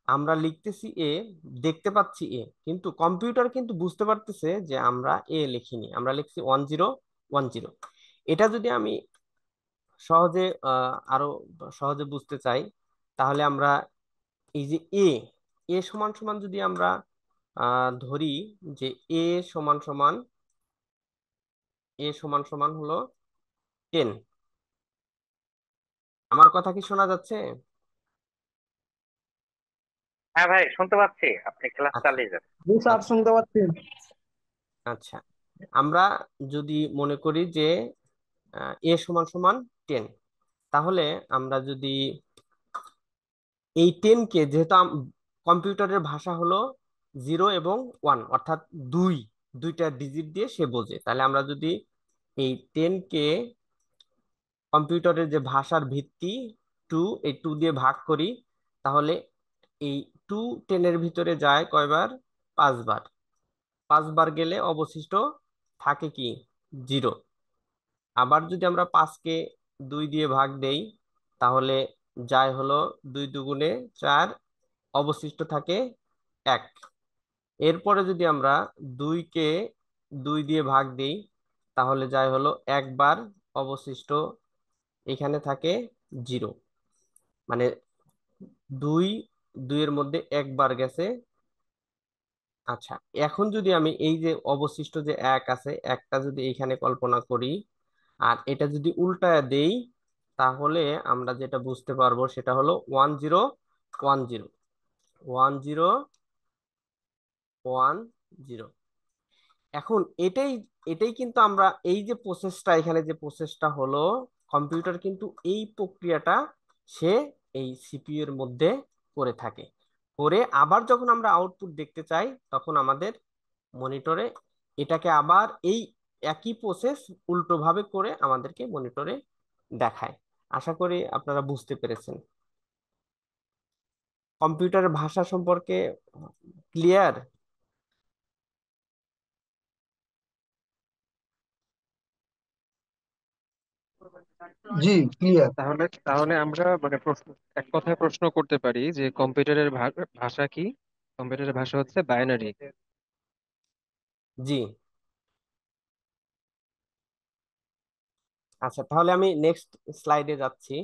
S7: আমরা লিখতেছি এ, দেখতে পাচ্ছি এ, কিন্তু কম্পিউটার কিন্তু বুঝতে পারতেছে যে আমরা এ লিখিনি, আমরা লিখছি 1010। এটা যদি আমি সহজে আরো সহজে বুঝতে চাই, তাহলে আমরা এই যে এ, এ সমান সমান যদি আমরা ধরি যে এ সমান সমান, এ সমান সমান হলো 10। আমার কথা কি শোনা যাচ্ছে?
S1: হ্যাঁ ভাই, শুনতে পাচ্ছি, আপনি ক্লাস
S7: আচ্ছা
S1: চালিয়ে যান।
S4: জি স্যার,
S7: আচ্ছা
S4: শুনতে পাচ্ছি।
S7: আচ্ছা, আমরা যদি মনে করি যে এ সমান সমান 10, তাহলে আমরা যদি এই 10-কে, যেহেতু কম্পিউটারের ভাষা হলো 0 এবং 1, অর্থাৎ দুই, দুইটা ডিজিট দিয়ে সে বোঝে, তাহলে আমরা যদি এই 10-কে কম্পিউটারের যে ভাষার ভিত্তি 2, এই 2 দিয়ে ভাগ করি, তাহলে এই 2 10-এর ভিতরে যায় কয়বার? 5 বার। 5 বার গেলে অবশিষ্ট থাকে কি? জিরো। আবার যদি আমরা 5কে 2 দিয়ে ভাগ দেই তাহলে যায় হলো 2 দুগুণে 4, অবশিষ্ট থাকে 1। এরপরে যদি আমরা 2কে 2 দিয়ে ভাগ দেই তাহলে যায় হলো 1 বার, অবশিষ্ট এখানে থাকে 0। মানে 2 2 এর মধ্যে 1 বার গেছে। আচ্ছা, এখন যদি আমি এই যে অবশিষ্ট যে 1 আছে, একটা যদি এইখানে কল্পনা করি আর এটা যদি উল্টায় দেই তাহলে আমরা যেটা বুঝতে পারবো সেটা হলো 1010, 1010। এখন এটাই এটাই কিন্তু আমরা এই যে প্রসেসটা, এখানে যে প্রসেসটা হলো, কম্পিউটার কিন্তু এই প্রক্রিয়াটা সে এই সিপিইউ এর মধ্যে করে থাকে। করে আবার যখন আমরা আউটপুট দেখতে চাই তখন আমাদের মনিটরে এটাকে আবার এই একই প্রসেস উল্টো ভাবে করে আমাদেরকে মনিটরে দেখায়। আশা করি আপনারা বুঝতে পেরেছেন। কম্পিউটারের ভাষা সম্পর্কে ক্লিয়ার?
S8: জি, ক্লিয়ার।
S6: তাহলে তাহলে আমরা মানে প্রশ্ন, এক কথায় প্রশ্ন করতে পারি যে কম্পিউটারের ভাষা কি? কম্পিউটারের ভাষা হচ্ছে বাইনারি।
S7: জি। আচ্ছা, তাহলে আমি নেক্সট স্লাইডে যাচ্ছি।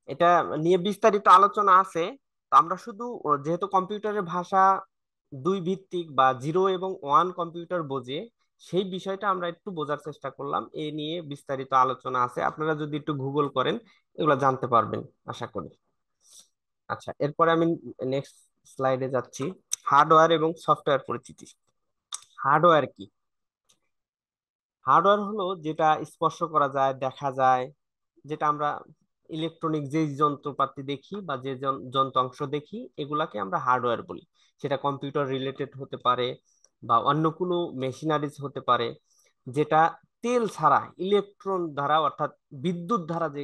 S7: এটা নিয়ে বিস্তারিত আলোচনা আছে। তো আমরা শুধু যেহেতু কম্পিউটারের ভাষা 2 ভিত্তিক বা 0 এবং 1 কম্পিউটার বোঝে, সেই বিষয়টা আমরা একটু বোঝার চেষ্টা করলাম। এ নিয়ে বিস্তারিত আলোচনা আছে, আপনারা যদি একটু গুগল করেন এগুলো জানতে পারবেন আশা করি। আচ্ছা, এরপরে আমি নেক্সট স্লাইডে যাচ্ছি। হার্ডওয়্যার এবং সফটওয়্যার পরিচিতি। হার্ডওয়্যার কি? হার্ডওয়্যার হলো যেটা স্পর্শ করা যায়, দেখা যায়, যেটা আমরা ইলেকট্রনিক যে যন্ত্রপাতি দেখি বা যে যন্ত্রাংশ দেখি এগুলাকে আমরা হার্ডওয়্যার বলি। সেটা কম্পিউটার রিলেটেড হতে পারে বা অন্য কোনো মেশিনারিজ হতে পারে, যেটা তেল ছাড়া ইলেকট্রন দ্বারা অর্থাৎ বিদ্যুৎ দ্বারা যে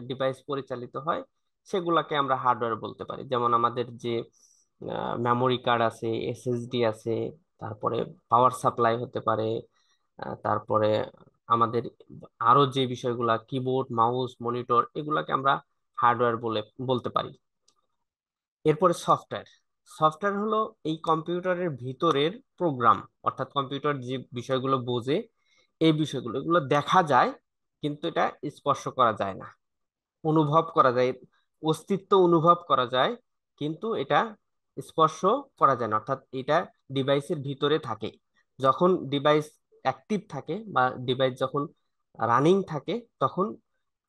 S7: ডিভাইস পরিচালিত হয় সেগুলাকে আমরা হার্ডওয়্যার বলতে পারি। যেমন আমাদের যে মেমোরি কার্ড আছে, এসএসডি আছে, তারপরে পাওয়ার সাপ্লাই হতে পারে, তারপরে আমাদের আরো যে বিষয়গুলা কিবোর্ড, মাউস, মনিটর, এগুলাকে আমরা হার্ডওয়্যার বলতে পারি। এরপরে সফটওয়্যার। সফটওয়্যার হলো এই কম্পিউটারের ভিতরের প্রোগ্রাম, অর্থাৎ কম্পিউটার যে বিষয়গুলো বোঝে এই বিষয়গুলো, এগুলো দেখা যায় কিন্তু এটা স্পর্শ করা যায় না। অনুভব করা যায়, অস্তিত্ব অনুভব করা যায় কিন্তু এটা স্পর্শ করা যায় না, অর্থাৎ এটা ডিভাইসের ভিতরে থাকে। যখন ডিভাইস অ্যাক্টিভ থাকে বা ডিভাইস যখন রানিং থাকে তখন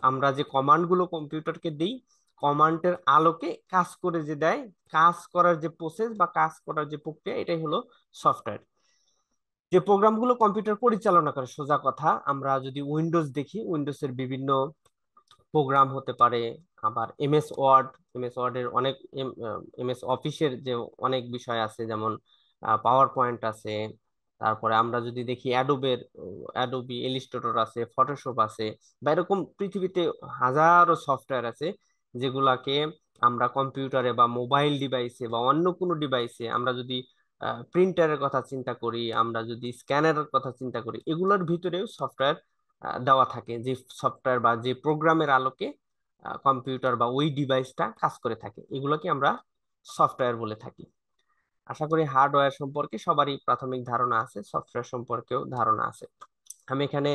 S7: আমরা যে কমান্ডগুলো কম্পিউটারকে দিই, কমান্ডের আলোকে কাজ করে যে দেয়, কাজ করার যে প্রসেস বা কাজ করার যে প্রক্রিয়া, এটাই হলো সফটওয়্যার। যে প্রোগ্রামগুলো কম্পিউটার পরিচালনা করে, সোজা কথা আমরা যদি উইন্ডোজ দেখি, উইন্ডোজের বিভিন্ন প্রোগ্রাম হতে পারে। আবার এমএস ওয়ার্ডের অনেক, এমএস অফিসের যে অনেক বিষয় আছে, যেমন পাওয়ার পয়েন্ট আছে। তারপরে আমরা যদি দেখি অ্যাডোবি ইলিস্ট্রেটর আছে, ফটোশপ আছে, বা এরকম পৃথিবীতে হাজারো সফটওয়্যার আছে যেগুলাকে আমরা কম্পিউটারে বা মোবাইল ডিভাইসে বা অন্য কোনো ডিভাইসে, আমরা যদি প্রিন্টারের কথা চিন্তা করি, আমরা যদি স্ক্যানারের কথা চিন্তা করি, এগুলোর ভিতরেও সফটওয়্যার দেওয়া থাকে, যে সফটওয়্যার বা যে প্রোগ্রামের আলোকে কম্পিউটার বা ওই ডিভাইসটা কাজ করে থাকে, এগুলোকে আমরা সফটওয়্যার বলে থাকি। আশা করি হার্ডওয়্যার সম্পর্কে সবারই প্রাথমিক ধারণা আছে, সফটওয়্যার সম্পর্কেও ধারণা আছে। আমি এখানে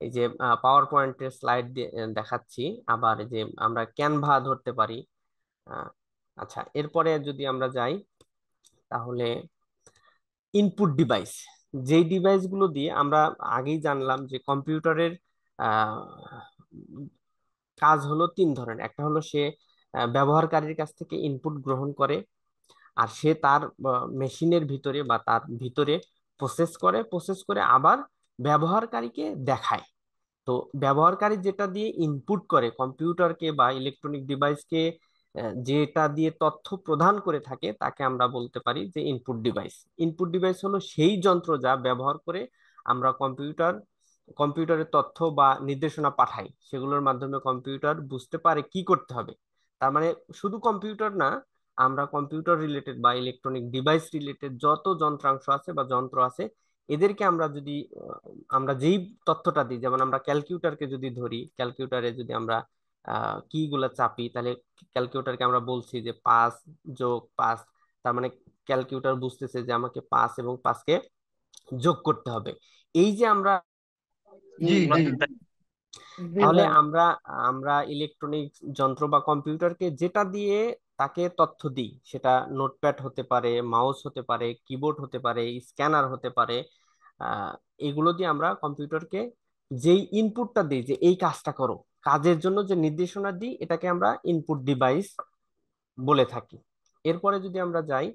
S7: এই যে পাওয়ার পয়েন্টের স্লাইড দেখাচ্ছি, আবার এই যে আমরা ক্যানভা ধরতে পারি। আহ, আচ্ছা, এরপরে যদি আমরা যাই তাহলে ইনপুট ডিভাইস, যেই ডিভাইসগুলো দিয়ে আমরা আগেই জানলাম যে কম্পিউটারের আহ, কাজ হলো 3 ধরনের। একটা হলো সে ব্যবহারকারীর কাছ থেকে ইনপুট গ্রহণ করে, আর সে তার মেশিনের ভিতরে বা তার ভিতরে প্রসেস করে আবার ব্যবহারকারীকে দেখায়। তো ব্যবহারকারী যেটা দিয়ে ইনপুট করে কম্পিউটারকে বা ইলেকট্রনিক ডিভাইসকে, যেটা দিয়ে তথ্য প্রদান করে থাকে তাকে আমরা বলতে পারি যে ইনপুট ডিভাইস। ইনপুট ডিভাইস হলো সেই যন্ত্র যা ব্যবহার করে আমরা কম্পিউটারের তথ্য বা নির্দেশনা পাঠাই, সেগুলোর মাধ্যমে কম্পিউটার বুঝতে পারে কি করতে হবে। তার মানে শুধু কম্পিউটার না, আমরা কম্পিউটার রিলেটেড বা ইলেকট্রনিক ডিভাইস রিলেটেড যত যন্ত্রাংশ আছে বা যন্ত্র আছে এদেরকে আমরা যদি আমরা যেই তথ্যটা দিই, যেমন আমরা ক্যালকুলেটরকে যদি ধরি, ক্যালকুলেটরে যদি আমরা কি গুলা চাপি, তাহলে ক্যালকুলেটরকে আমরা বলছি যে 5+5, তার মানে ক্যালকুলেটর বুঝতেছে যে আমাকে 5 এবং 5কে যোগ করতে হবে। এই যে আমরা
S8: জি জি জি
S7: তাহলে
S8: ভাই।
S7: আমরা আমরা ইলেকট্রনিক যন্ত্র বা কম্পিউটারকে যেটা দিয়ে তাকে তথ্য দিই, সেটা নোটপ্যাড হতে পারে, মাউস হতে পারে, কিবোর্ড হতে পারে, স্ক্যানার হতে পারে, আহ এগুলো দিয়ে আমরা কম্পিউটারকে যেই ইনপুটটা দিই যে এই কাজটা করো, কাজের জন্য যে নির্দেশনা দিই, এটাকে আমরা ইনপুট ডিভাইস বলে থাকি। এরপরে যদি আমরা যাই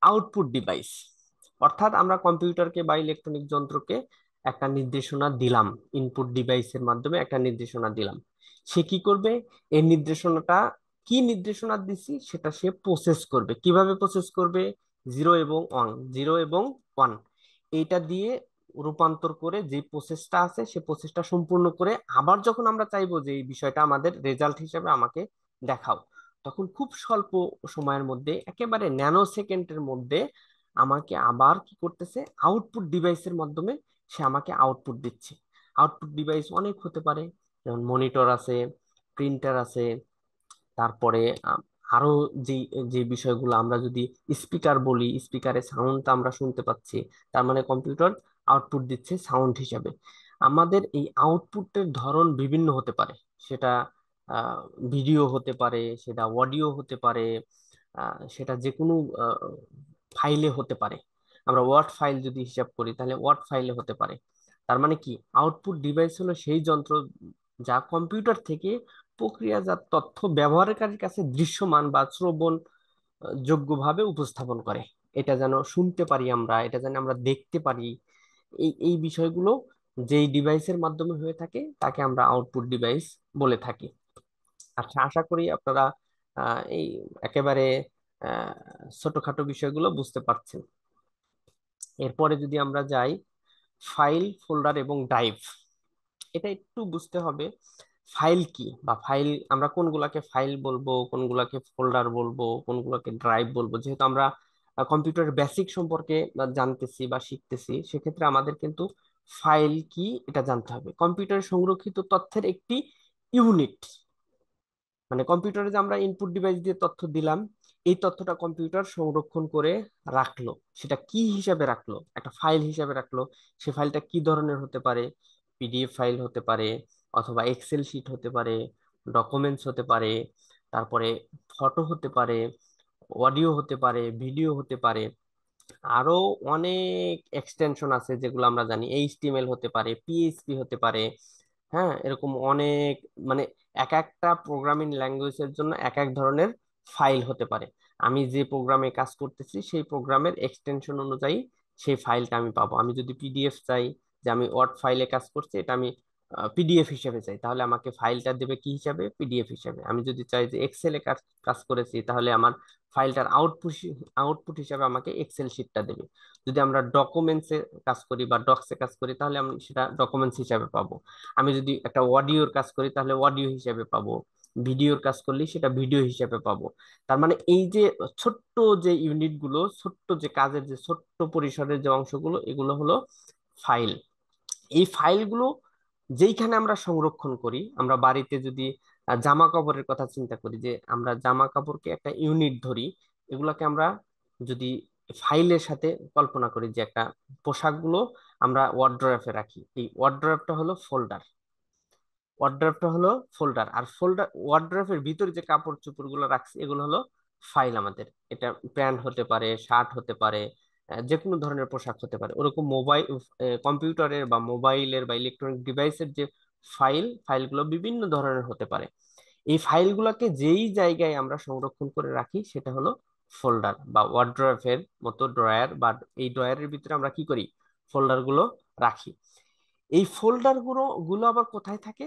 S7: আউটপুট ডিভাইস, অর্থাৎ আমরা কম্পিউটারকে বা ইলেকট্রনিক যন্ত্রকে একটা নির্দেশনা দিলাম, ইনপুট ডিভাইসের মাধ্যমে একটা নির্দেশনা দিলাম। সে কি করবে? এই নির্দেশনাটা, কি নির্দেশনা দিছি সেটা সে প্রসেস করবে। কিভাবে প্রসেস করবে? 0 এবং 1, 0 এবং 1 এইটা দিয়ে রূপান্তর করে যে প্রসেসটা আছে সে প্রসেসটা সম্পূর্ণ করে আবার যখন আমরা চাইবো যে এই বিষয়টা আমাদের রেজাল্ট হিসেবে আমাকে দেখাও, তখন খুব স্বল্প সময়ের মধ্যে, একেবারে ন্যানো সেকেন্ডের মধ্যে আমাকে আবার কি করতেছে, আউটপুট ডিভাইসের মাধ্যমে সে আমাকে আউটপুট দিচ্ছে। আউটপুট ডিভাইস অনেক হতে পারে, যেমন মনিটর আছে, প্রিন্টার আছে, তারপরে আরো যে যে বিষয়গুলো, আমরা যদি স্পিকার বলি, স্পিকারে সাউন্ডটা আমরা শুনতে পাচ্ছি, তার মানে কম্পিউটার আউটপুট দিচ্ছে সাউন্ড হিসাবে। আমাদের এই আউটপুটের ধরন বিভিন্ন হতে পারে, সেটা ভিডিও হতে পারে, সেটা অডিও হতে পারে, সেটা যে কোনো ফাইলে হতে পারে। আমরা ওয়ার্ড ফাইল যদি হিসাব করি তাহলে ওয়ার্ড ফাইলে হতে পারে। তার মানে কি, আউটপুট ডিভাইস হলো সেই যন্ত্র যা কম্পিউটার থেকে প্রক্রিয়াজাত তথ্য ব্যবহারকারীর কাছে দৃশ্যমান বা শ্রবণ যোগ্যভাবে উপস্থাপন করে। এটা যেন শুনতে পারি আমরা, এটা যেন আমরা দেখতে পারি, এই এই বিষয়গুলো যেই ডিভাইসের মাধ্যমে হয়ে থাকে তাকে আমরা আউটপুট ডিভাইস বলে থাকি। আচ্ছা, আশা করি আপনারা এই একেবারে ছোটখাটো বিষয়গুলো বুঝতে পারছেন। এরপরে যদি আমরা যাই ফাইল, ফোল্ডার এবং ড্রাইভ, এটা একটু বুঝতে হবে। ফাইল কি, বা ফাইল আমরা কোনগুলাকে ফাইল বলবো, কোনগুলাকে ফোল্ডার বলবো, কোনগুলাকে ড্রাইভ বলবো, যেহেতু আমরা কম্পিউটারের বেসিক সম্পর্কে জানতেছি বা শিখতেছি, সেক্ষেত্রে আমাদের কিন্তু ফাইল কি এটা জানতে হবে। কম্পিউটারে সংরক্ষিত তথ্যের একটি ইউনিট, মানে কম্পিউটারে যে আমরা ইনপুট ডিভাইস দিয়ে তথ্য দিলাম, এই তথ্যটা কম্পিউটার সংরক্ষণ করে রাখলো। সেটা কি হিসাবে রাখলো? একটা ফাইল হিসাবে রাখলো। সে ফাইলটা কি ধরনের হতে পারে? পিডিএফ ফাইল হতে পারে, অথবা এক্সেল শিট হতে পারে, ডকুমেন্টস হতে পারে, তারপরে ফটো হতে পারে, অডিও হতে পারে, ভিডিও হতে পারে, আরো অনেক এক্সটেনশন আছে যেগুলো আমরা জানি, এইচটিএমএল হতে পারে, পিএইচপি হতে পারে। হ্যাঁ, এরকম অনেক, মানে এক একটা প্রোগ্রামিং ল্যাঙ্গুয়েজের জন্য এক এক ধরনের ফাইল হতে পারে। আমি যে প্রোগ্রামে কাজ করতেছি সেই প্রোগ্রামের এক্সটেনশন অনুযায়ী সেই ফাইলটা আমি পাবো। আমি যদি পিডিএফ চাই, যে আমি ওয়ার্ড ফাইলে কাজ করছি, এটা আমি পিডিএফ হিসেবে চাই, তাহলে আমাকে ফাইলটা দেবে কি হিসাবে? পিডিএফ হিসাবে। আমি যদি চাই যে এক্সেলে কাজ কাজ করেছি, তাহলে আমার ফাইলটার আউটপুট আউটপুট হিসাবে আমাকে এক্সেল শিটটা দেবে। যদি আমরা ডকুমেন্টসে কাজ করি বা ডক্সে কাজ করি, তাহলে আমি সেটা ডকুমেন্টস হিসাবে পাবো। আমি যদি একটা অডিওর কাজ করি তাহলে অডিও হিসাবে পাবো, ভিডিওর কাজ করলে সেটা ভিডিও হিসাবে পাবো। তার মানে এই যে ছোট্ট যে ইউনিট গুলো, ছোট্ট যে কাজের যে ছোট্ট পরিসরের যে অংশগুলো, এগুলো হলো ফাইল। এই ফাইলগুলো যেইখানে আমরা সংরক্ষণ করি, আমরা বাড়িতে যদি জামা কাপড়ের কথা চিন্তা করি, যে আমরা জামা কাপড়কে একটা ইউনিট ধরি, এগুলাকে আমরা যদি ফাইলের সাথে কল্পনা করি, যে একটা পোশাকগুলো আমরা ওয়ার্ড্রোবে রাখি, এই ওয়ার্ড্রোবটা হলো ফোল্ডার। ওয়ার্ড্রোবটা হলো ফোল্ডার, আর ফোল্ডার ওয়ার্ড্রোবের ভিতরে যে কাপড় চোপড় গুলো রাখছি এগুলো হলো ফাইল আমাদের। এটা প্যান্ট হতে পারে, শার্ট হতে পারে, যে কোনো ধরনের পোশাক হতে পারে। ওরকম মোবাইল, কম্পিউটারের বা মোবাইলের বা ইলেকট্রনিক ডিভাইসের যে ফাইলগুলো বিভিন্ন ধরনের হতে পারে। এই ফাইলগুলোকে যেই জায়গায় আমরা সংরক্ষণ করে রাখি সেটা হলো ফোল্ডার বা ওয়ার্ড্রোবের মতো ড্রয়ার, বা এই ড্রয়ারের ভিতরে আমরা কি করি, ফোল্ডার গুলো রাখি। এই ফোল্ডার গুলো গুলো আবার কোথায় থাকে?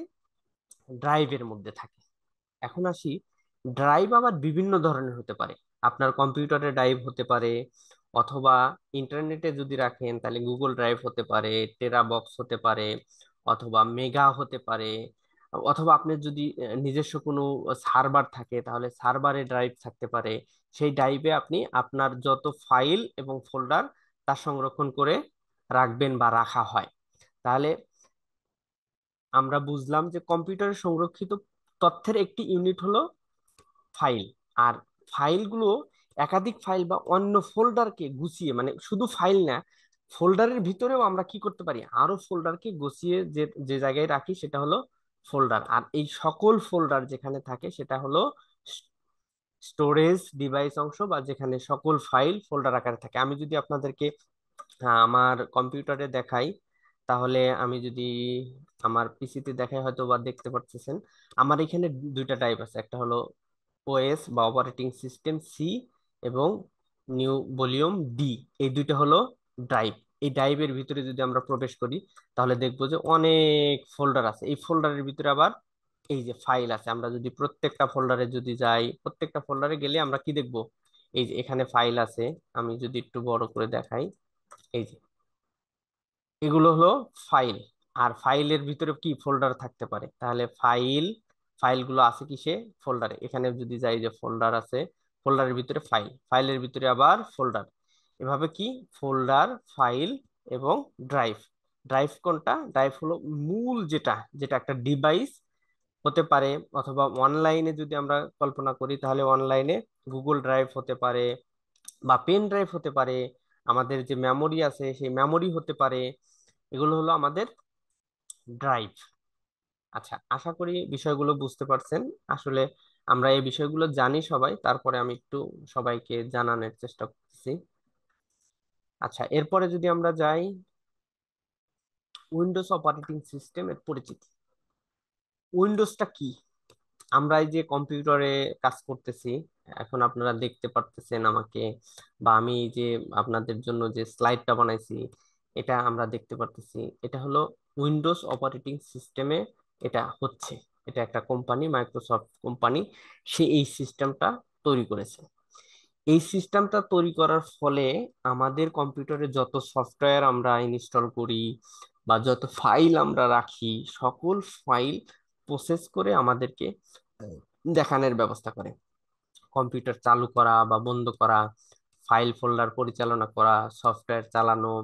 S7: ড্রাইভের মধ্যে থাকে। এখন আসি, ড্রাইভ আবার বিভিন্ন ধরনের হতে পারে। আপনার কম্পিউটারে ড্রাইভ হতে পারে, অথবা ইন্টারনেটে যদি রাখেন তাহলে গুগল ড্রাইভ হতে পারে, টেরা বক্স হতে পারে, অথবা মেগা হতে পারে, অথবা আপনার যদি নিজস্ব কোনো সার্ভার থাকে তাহলে সার্ভারে ড্রাইভ থাকতে পারে। সেই ড্রাইভে আপনি আপনার যত ফাইল এবং ফোল্ডার তা সংরক্ষণ করে রাখবেন বা রাখা হয়। তাহলে আমরা বুঝলাম যে কম্পিউটারে সংরক্ষিত তথ্যের একটি ইউনিট হলো ফাইল। আর ফাইলগুলো একাধিক ফাইল বা অন্য ফোল্ডারকে গুছিয়ে, মানে শুধু ফাইল না, ফোল্ডারের ভিতরেও আমরা কি করতে পারি, আরো ফোল্ডারকে গুছিয়ে যে যে জায়গায় রাখি সেটা হলো ফোল্ডার। আর এই সকল ফোল্ডার যেখানে থাকে সেটা হলো স্টোরেজ ডিভাইস অংশ, বা যেখানে সকল ফাইল ফোল্ডার আকারে থাকে। আমি যদি আপনাদেরকে আমার কম্পিউটারে দেখাই, তাহলে আমি যদি আমার পিসিতে দেখাই হয়তো বা দেখতে পাচ্ছেন আমার এখানে দুইটা টাইপ আছে, একটা হলো ওএস বা অপারেটিং সিস্টেম সি, এবং নিউ ভলিউম ডি। এই দুইটা হলো ড্রাইভ। এই ড্রাইভের ভিতরে যদি আমরা প্রবেশ করি তাহলে দেখবো যে অনেক ফোল্ডার আছে। এই ফোল্ডারের ভিতরে আবার এই যে ফাইল আছে। আমরা যদি প্রত্যেকটা ফোল্ডারে যদি যাই, প্রত্যেকটা ফোল্ডারে গেলে আমরা কি দেখবো, এই যে এখানে ফাইল আছে। আমি যদি একটু বড় করে দেখাই, এই যে এগুলো হলো ফাইল। আর ফাইলের ভিতরে কি ফোল্ডার থাকতে পারে, তাহলে ফাইলগুলো আছে কিসে, ফোল্ডারে। এখানে যদি যাই যে ফোল্ডার আছে, ফোল্ডারের ভিতরে ফাইল, ফাইলের ভিতরে আবার ফোল্ডার, এভাবে কি ফোল্ডার, ফাইল এবং ড্রাইভ। ড্রাইভ কোনটা, ড্রাইভ হলো মূল যেটা যেটা একটা ডিভাইস হতে পারে, অথবা অনলাইনে যদি আমরা কল্পনা করি তাহলে অনলাইনে গুগল ড্রাইভ হতে পারে, বা পেন ড্রাইভ হতে পারে, আমাদের যে মেমোরি আছে সেই মেমোরি হতে পারে। এগুলো হলো আমাদের ড্রাইভ। আচ্ছা, আশা করি বিষয়গুলো বুঝতে পারছেন। আসলে আমরা এই বিষয়গুলো জানি সবাই, তারপরে আমি একটু সবাইকে জানানোর চেষ্টা করতেছি। আচ্ছা, এরপরে যদি আমরা যাই উইন্ডোজ অপারেটিং সিস্টেমের পরিচিতি। উইন্ডোজটা কি? আমরা এই যে কম্পিউটারে কাজ করতেছি, এখন আপনারা দেখতে পারতেছেন আমাকে, বা আমি এই যে আপনাদের জন্য যে স্লাইডটা বানাইছি এটা আমরা দেখতে পারতেছি। এটা হলো উইন্ডোজ অপারেটিং সিস্টেমে এটা হচ্ছে, এটা একটা কোম্পানি, মাইক্রোসফট কোম্পানি, সে এই সিস্টেমটা তৈরি করেছে। এই সিস্টেমটা তৈরি করার ফলে আমাদের কম্পিউটারে যত সফটওয়্যার আমরা ইনস্টল করি বা যত ফাইল আমরা রাখি, সকল ফাইল প্রসেস করে আমাদেরকে দেখানোর ব্যবস্থা করে। কম্পিউটার চালু করা বা বন্ধ করা, ফাইল ফোল্ডার পরিচালনা করা, সফটওয়্যার চালানো,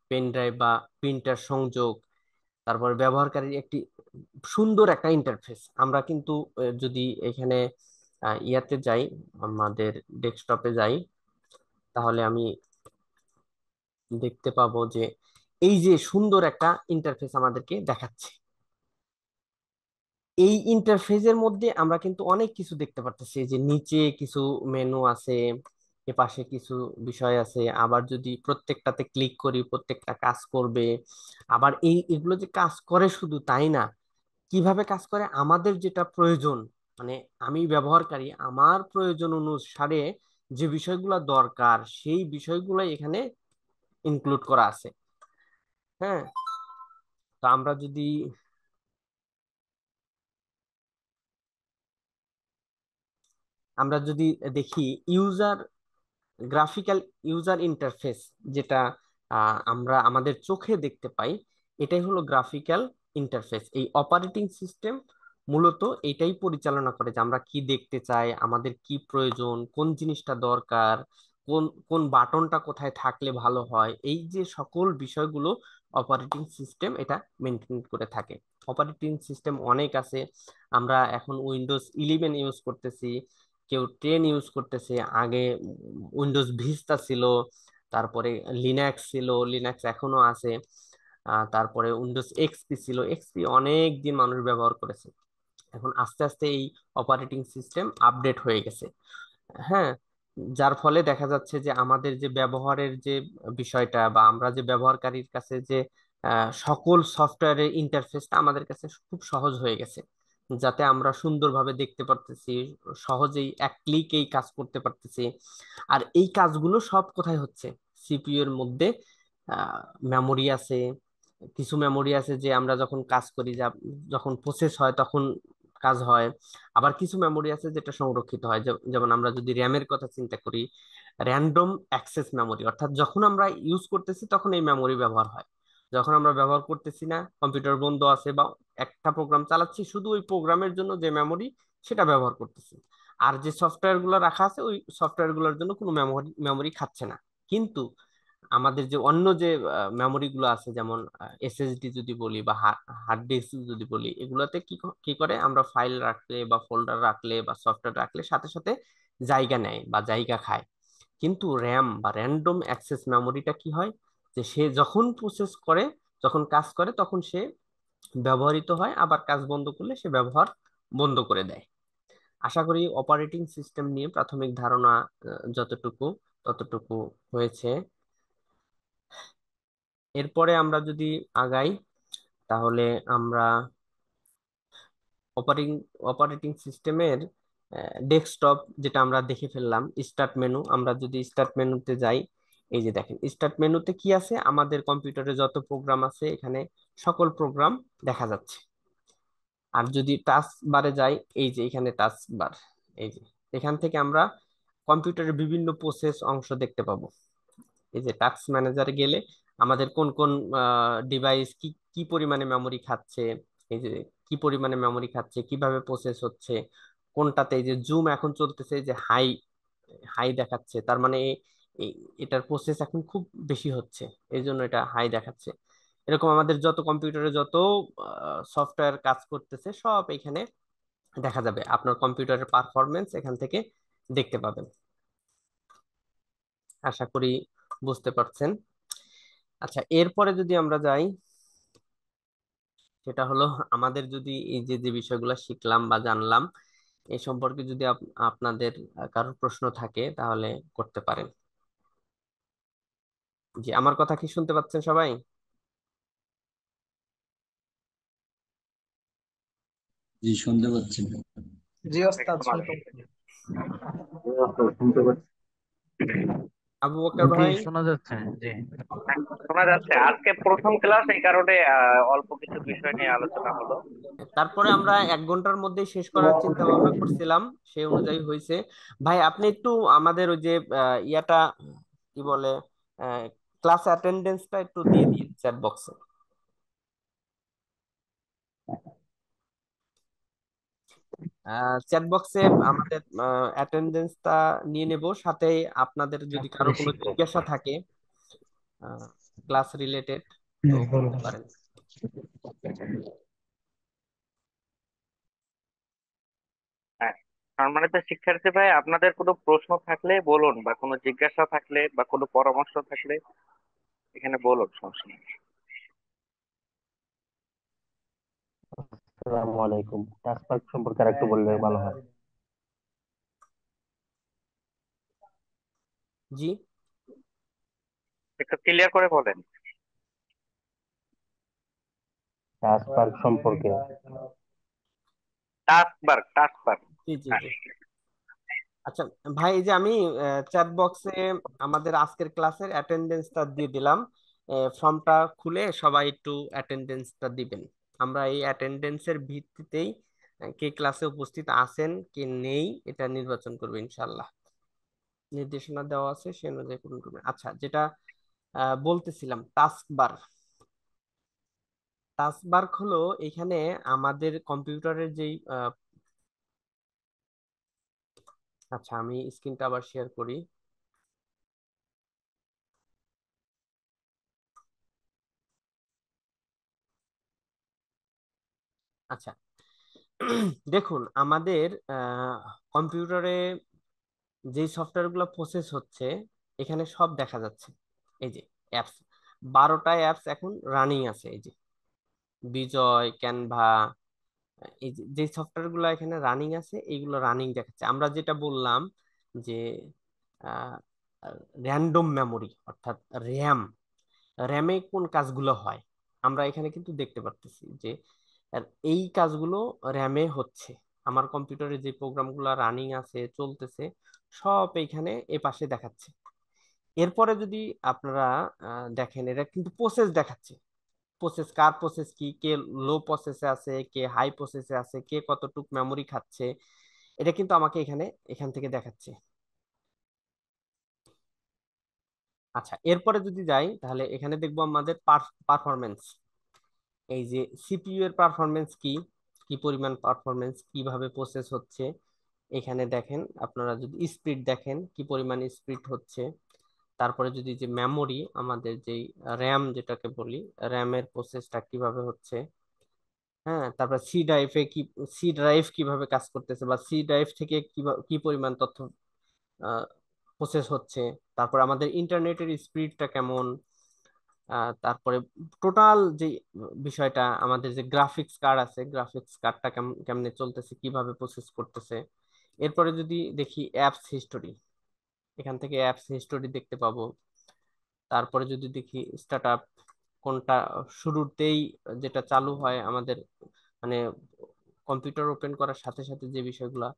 S7: পেন ড্রাইভ বা প্রিন্টার সংযোগ, তারপর ব্যবহারকারীর একটি সুন্দর একটা ইন্টারফেস। আমরা কিন্তু যদি এখানে ইয়াতে যাই, আমাদের ডেস্কটপে যাই, তাহলে আমি দেখতে পাবো যে এই যে সুন্দর একটা ইন্টারফেস আমাদেরকে দেখাচ্ছে। এই ইন্টারফেসের মধ্যে আমরা কিন্তু অনেক কিছু দেখতে পারতেছি, যে নিচে কিছু মেনু আছে, এপাশে কিছু বিষয় আছে। আবার যদি প্রত্যেকটাতে ক্লিক করি প্রত্যেকটা কাজ করবে। আবার এগুলো যে কাজ করে শুধু তাই না, কিভাবে কাজ করে, আমাদের যেটা প্রয়োজন, মানে আমি ব্যবহারকারী আমার প্রয়োজন অনুসারে যে বিষয়গুলো দরকার সেই বিষয়গুলো এখানে ইনক্লুড করা আছে। হ্যাঁ, তো আমরা যদি দেখি ইউজার গ্রাফিক্যাল ইউজার ইন্টারফেস, যেটা আমরা আমাদের চোখে দেখতে পাই, এটাই হলো গ্রাফিক্যাল ইন্টারফেস। এই অপারেটিং সিস্টেম মূলত এটাই পরিচালনা করে যে আমরা কি দেখতে চাই, আমাদের কি প্রয়োজন, কোন জিনিসটা দরকার, কোন কোন বাটনটা কোথায় থাকলে ভালো হয়, এই যে সকল বিষয়গুলো অপারেটিং সিস্টেম এটা মেনটেন করে থাকে। অপারেটিং সিস্টেম অনেক আছে। আমরা এখন উইন্ডোজ 11 ইউজ করতেছি, কেউ 10 ইউজ করতেছে। আগে উইন্ডোজ ভিস্তা ছিল, তারপরে লিনাক্স ছিল, লিনাক্স এখনো আছে। তারপরে উইন্ডোজ এক্সপি ছিল, এক্সপি অনেক দিন মানুষ ব্যবহার করেছে। এখন আস্তে আস্তে এই অপারেটিং সিস্টেম আপডেট হয়ে গেছে। হ্যাঁ, যার ফলে দেখা যাচ্ছে যে আমাদের যে ব্যবহারের যে বিষয়টা, বা আমরা যে ব্যবহারকারীর কাছে যে সকল সফটওয়্যারের ইন্টারফেসটা আমাদের কাছে খুব সহজ হয়ে গেছে, যাতে আমরা সুন্দরভাবে দেখতে পারতেছি, সহজেই এক ক্লিকেই কাজ করতে পারতেছি। আর এই কাজগুলো সব কোথায় হচ্ছে, সিপিইউ এর মধ্যে। মেমোরি আছে, কিছু মেমোরি আছে যে আমরা যখন কাজ করি, যখন প্রসেস হয় তখন কাজ হয়। আবার কিছু মেমোরি আছে যেটা সংরক্ষিত হয়, যেমন আমরা যদি র্যামের কথা চিন্তা করি, র্যান্ডম অ্যাক্সেস মেমোরি, অর্থাৎ যখন আমরা ইউজ করতেছি তখন এই মেমোরি ব্যবহার হয়। যখন আমরা ব্যবহার করতেছি না, কম্পিউটার বন্ধ আছে বা একটা প্রোগ্রাম চালাচ্ছি, শুধু ওই প্রোগ্রামের জন্য যে মেমোরি সেটা ব্যবহার করতেছি। আর যে সফটওয়্যার গুলো রাখা আছে ওই সফটওয়্যার গুলোর জন্য কোনো মেমোরি মেমোরি খাচ্ছে না। কিন্তু আমাদের যে অন্য যে মেমোরি গুলো আছে, যেমন এসএসডি যদি বলি বা হার্ড ডিস্ক যদি বলি, এগুলোতে কি করে, আমরা ফাইল রাখলে বা ফোল্ডার রাখলে বা সফটওয়্যার রাখলে সাথে সাথে জায়গা নেয় বা জায়গা খায়। কিন্তু র্যাম বা র্যান্ডম অ্যাক্সেস মেমোরিটা কি হয়, যে সে যখন প্রসেস করে, যখন কাজ করে, তখন সে ব্যবহৃত হয়, আবার কাজ বন্ধ করলে সে ব্যবহার বন্ধ করে দেয়। আশা করি অপারেটিং সিস্টেম নিয়ে প্রাথমিক ধারণা যতটুকু ততটুকু হয়েছে। এরপরে আমরা যদি আগাই, তাহলে আমরা অপারেটিং অপারেটিং সিস্টেমের ডেস্কটপ যেটা আমরা দেখে ফেললাম, স্টার্ট মেনু, আমরা যদি স্টার্ট মেনুতে যাই, এই যে দেখেন স্টার্ট মেনুতে কি আছে, আমাদের কম্পিউটারে যত প্রোগ্রাম আছে এখানে সকল প্রোগ্রাম দেখা যাচ্ছে। আর যদি টাচ বারে যাই, এই যে এখানে টাচ বার, এই যে এখান থেকে আমরা কম্পিউটারের বিভিন্ন প্রসেস অংশ দেখতে পাবো। এই যে টাস্ক ম্যানেজারে গেলে আমাদের কোন কোন ডিভাইস কি কি পরিমাণে মেমোরি খাচ্ছে, এই যে কি পরিমাণে মেমোরি খাচ্ছে, কিভাবে প্রসেস হচ্ছে, কোনটাতে, এই যে জুম এখন চলতেছে, এই যে হাই হাই দেখাচ্ছে, তার মানে এটার প্রসেস এখন খুব বেশি হচ্ছে, এই জন্য এটা হাই দেখাচ্ছে। এরকম আমাদের যত কম্পিউটারে যত সফটওয়্যার কাজ করতেছে সব এখানে দেখা যাবে, আপনার কম্পিউটারের পারফরমেন্স এখান থেকে দেখতে পাবেন। আশা করি বুঝতে পারছেন। আচ্ছা, এরপরে যদি আমরা যাই, সেটা হলো আমাদের যদি এই যে যে বিষয়গুলো শিখলাম বা জানলাম এই সম্পর্কে যদি আপনাদের কারোর প্রশ্ন থাকে তাহলে করতে পারেন। জি, আমার কথা কি শুনতে পাচ্ছেন সবাই?
S2: জি, শুনতে পাচ্ছি।
S8: জি ওস্তাদ,
S1: শোনা
S8: শুনতে
S1: যাচ্ছে।
S8: পাচ্ছি।
S3: শুনতে পাচ্ছি।
S7: আবু বকর
S4: জি
S7: ভাই?
S4: শোনা যাচ্ছে। জি
S1: হ্যাঁ, শোনা যাচ্ছে। আজকে প্রথম ক্লাস, এই কারণে অল্প কিছু বিষয় নিয়ে আলোচনা হলো।
S7: তারপরে আমরা 1 ঘন্টার মধ্যে শেষ করার চিন্তা ভাবনা করছিলাম, সেই অনুযায়ী হয়েছে। ভাই আপনি একটু আমাদের ওই যে ইয়াটা কি বলে, ক্লাস অ্যাটেন্ডেন্সটা একটু দিয়ে দিন চ্যাট বক্সে। চ্যাট বক্সে আমাদের অ্যাটেন্ডেন্সটা নিয়ে নেব, সাথে আপনাদের যদি কারো কোনো জিজ্ঞাসা থাকে ক্লাস রিলেটেড তো করতে পারেন।
S1: হ্যাঁ, সম্মানিত শিক্ষার্থী ভাই, আপনাদের কোনো প্রশ্ন থাকলে বলুন, বা কোনো জিজ্ঞাসা থাকলে বা কোনো পরামর্শ থাকলে এখানে বলুন, সমস্যা নেই।
S3: আসসালামু আলাইকুম। টাস্কপার্ক সম্পর্কে আরেকটু বললে ভালো হয়।
S7: জি,
S1: একটু ক্লিয়ার করে বলেন।
S3: টাস্কপার্ক সম্পর্কে।
S1: টাস্ক বার।
S7: জি, জি,
S1: হ্যাঁ,
S7: জি। আচ্ছা ভাই, এই যে আমি চ্যাট বক্সে আমাদের আজকের ক্লাসের অ্যাটেন্ডেন্সটা দিয়ে দিলাম, ফর্মটা খুলে সবাই একটু অ্যাটেন্ডেন্সটা দিবেন। আমরা এই অ্যাটেন্ডেন্সের ভিত্তিতেই কে ক্লাসে উপস্থিত আছেন কে নেই এটা নির্বাচন করবে ইনশাল্লাহ। নির্দেশনা দেওয়া আছে সে অনুযায়ী পূরণ করবেন। আচ্ছা, যেটা বলতেছিলাম, টাস্ক বার। টাস্ক বার হলো এখানে আমাদের কম্পিউটারের যেই আচ্ছা আমি স্ক্রিনটা আবার শেয়ার করি। আচ্ছা, দেখুন আমাদের কম্পিউটারে যে সফটওয়্যার গুলো প্রসেস হচ্ছে এখানে সব দেখা যাচ্ছে। এই যে অ্যাপস, 12টা অ্যাপস এখন রানিং আছে, এই যে বিজয়, ক্যানভা, এই যে যে সফটওয়্যার গুলো এখানে রানিং আছে এইগুলো রানিং দেখাচ্ছে। আমরা যেটা বললাম যে র্যান্ডম মেমোরি অর্থাৎ র্যাম, র্যামে কোন কাজগুলো হয় আমরা এখানে কিন্তু দেখতে পারতেছি যে এই কাজগুলো র্যামে হচ্ছে। আমার কম্পিউটারে যে প্রোগ্রামগুলো রানিং আছে চলতেছে সব এইখানে এ পাশে দেখাচ্ছে। এরপরে যদি আপনারা দেখেন, এটা কিন্তু প্রসেস দেখাচ্ছে, প্রসেস কার প্রসেস কি, কে লো প্রসেসে আছে, কে হাই প্রসেসে আছে, কে কতটুক মেমোরি খাচ্ছে, এটা কিন্তু আমাকে এখান থেকে দেখাচ্ছে। আচ্ছা, এরপরে যদি যাই তাহলে এখানে দেখবো আমাদের পারফরমেন্স। এই যে সিপিইউ এর পারফরমেন্স কি, কি পরিমাণ পারফরমেন্স, কিভাবে প্রসেস হচ্ছে। এখানে দেখেন আপনারা যদি স্পিড দেখেন কি পরিমাণ স্পিড হচ্ছে। তারপরে যদি যে মেমোরি, আমাদের যেই র্যাম যেটাকে বলি, র্যামের প্রসেসটা কিভাবে হচ্ছে। হ্যাঁ, তারপর সি ড্রাইভ কিভাবে কাজ করতেছে, বা সি ড্রাইভ থেকে কি পরিমাণ তথ্য প্রসেস হচ্ছে। তারপর আমাদের ইন্টারনেটের স্পিডটা কেমন। তারপরে টোটাল যে বিষয়টা, আমাদের যে গ্রাফিক্স কার্ড আছে, গ্রাফিক্স কার্ডটা কেমনে চলতেছে, কিভাবে প্রসেস করতেছে। এরপরে যদি দেখি অ্যাপস হিস্টোরি, এখান থেকে অ্যাপস হিস্টোরি দেখতে পাবো। তারপরে যদি দেখি স্টার্টআপ, কোনটা শুরুতেই যেটা চালু হয় আমাদের, মানে কম্পিউটার ওপেন করার সাথে সাথে যে বিষয়গুলা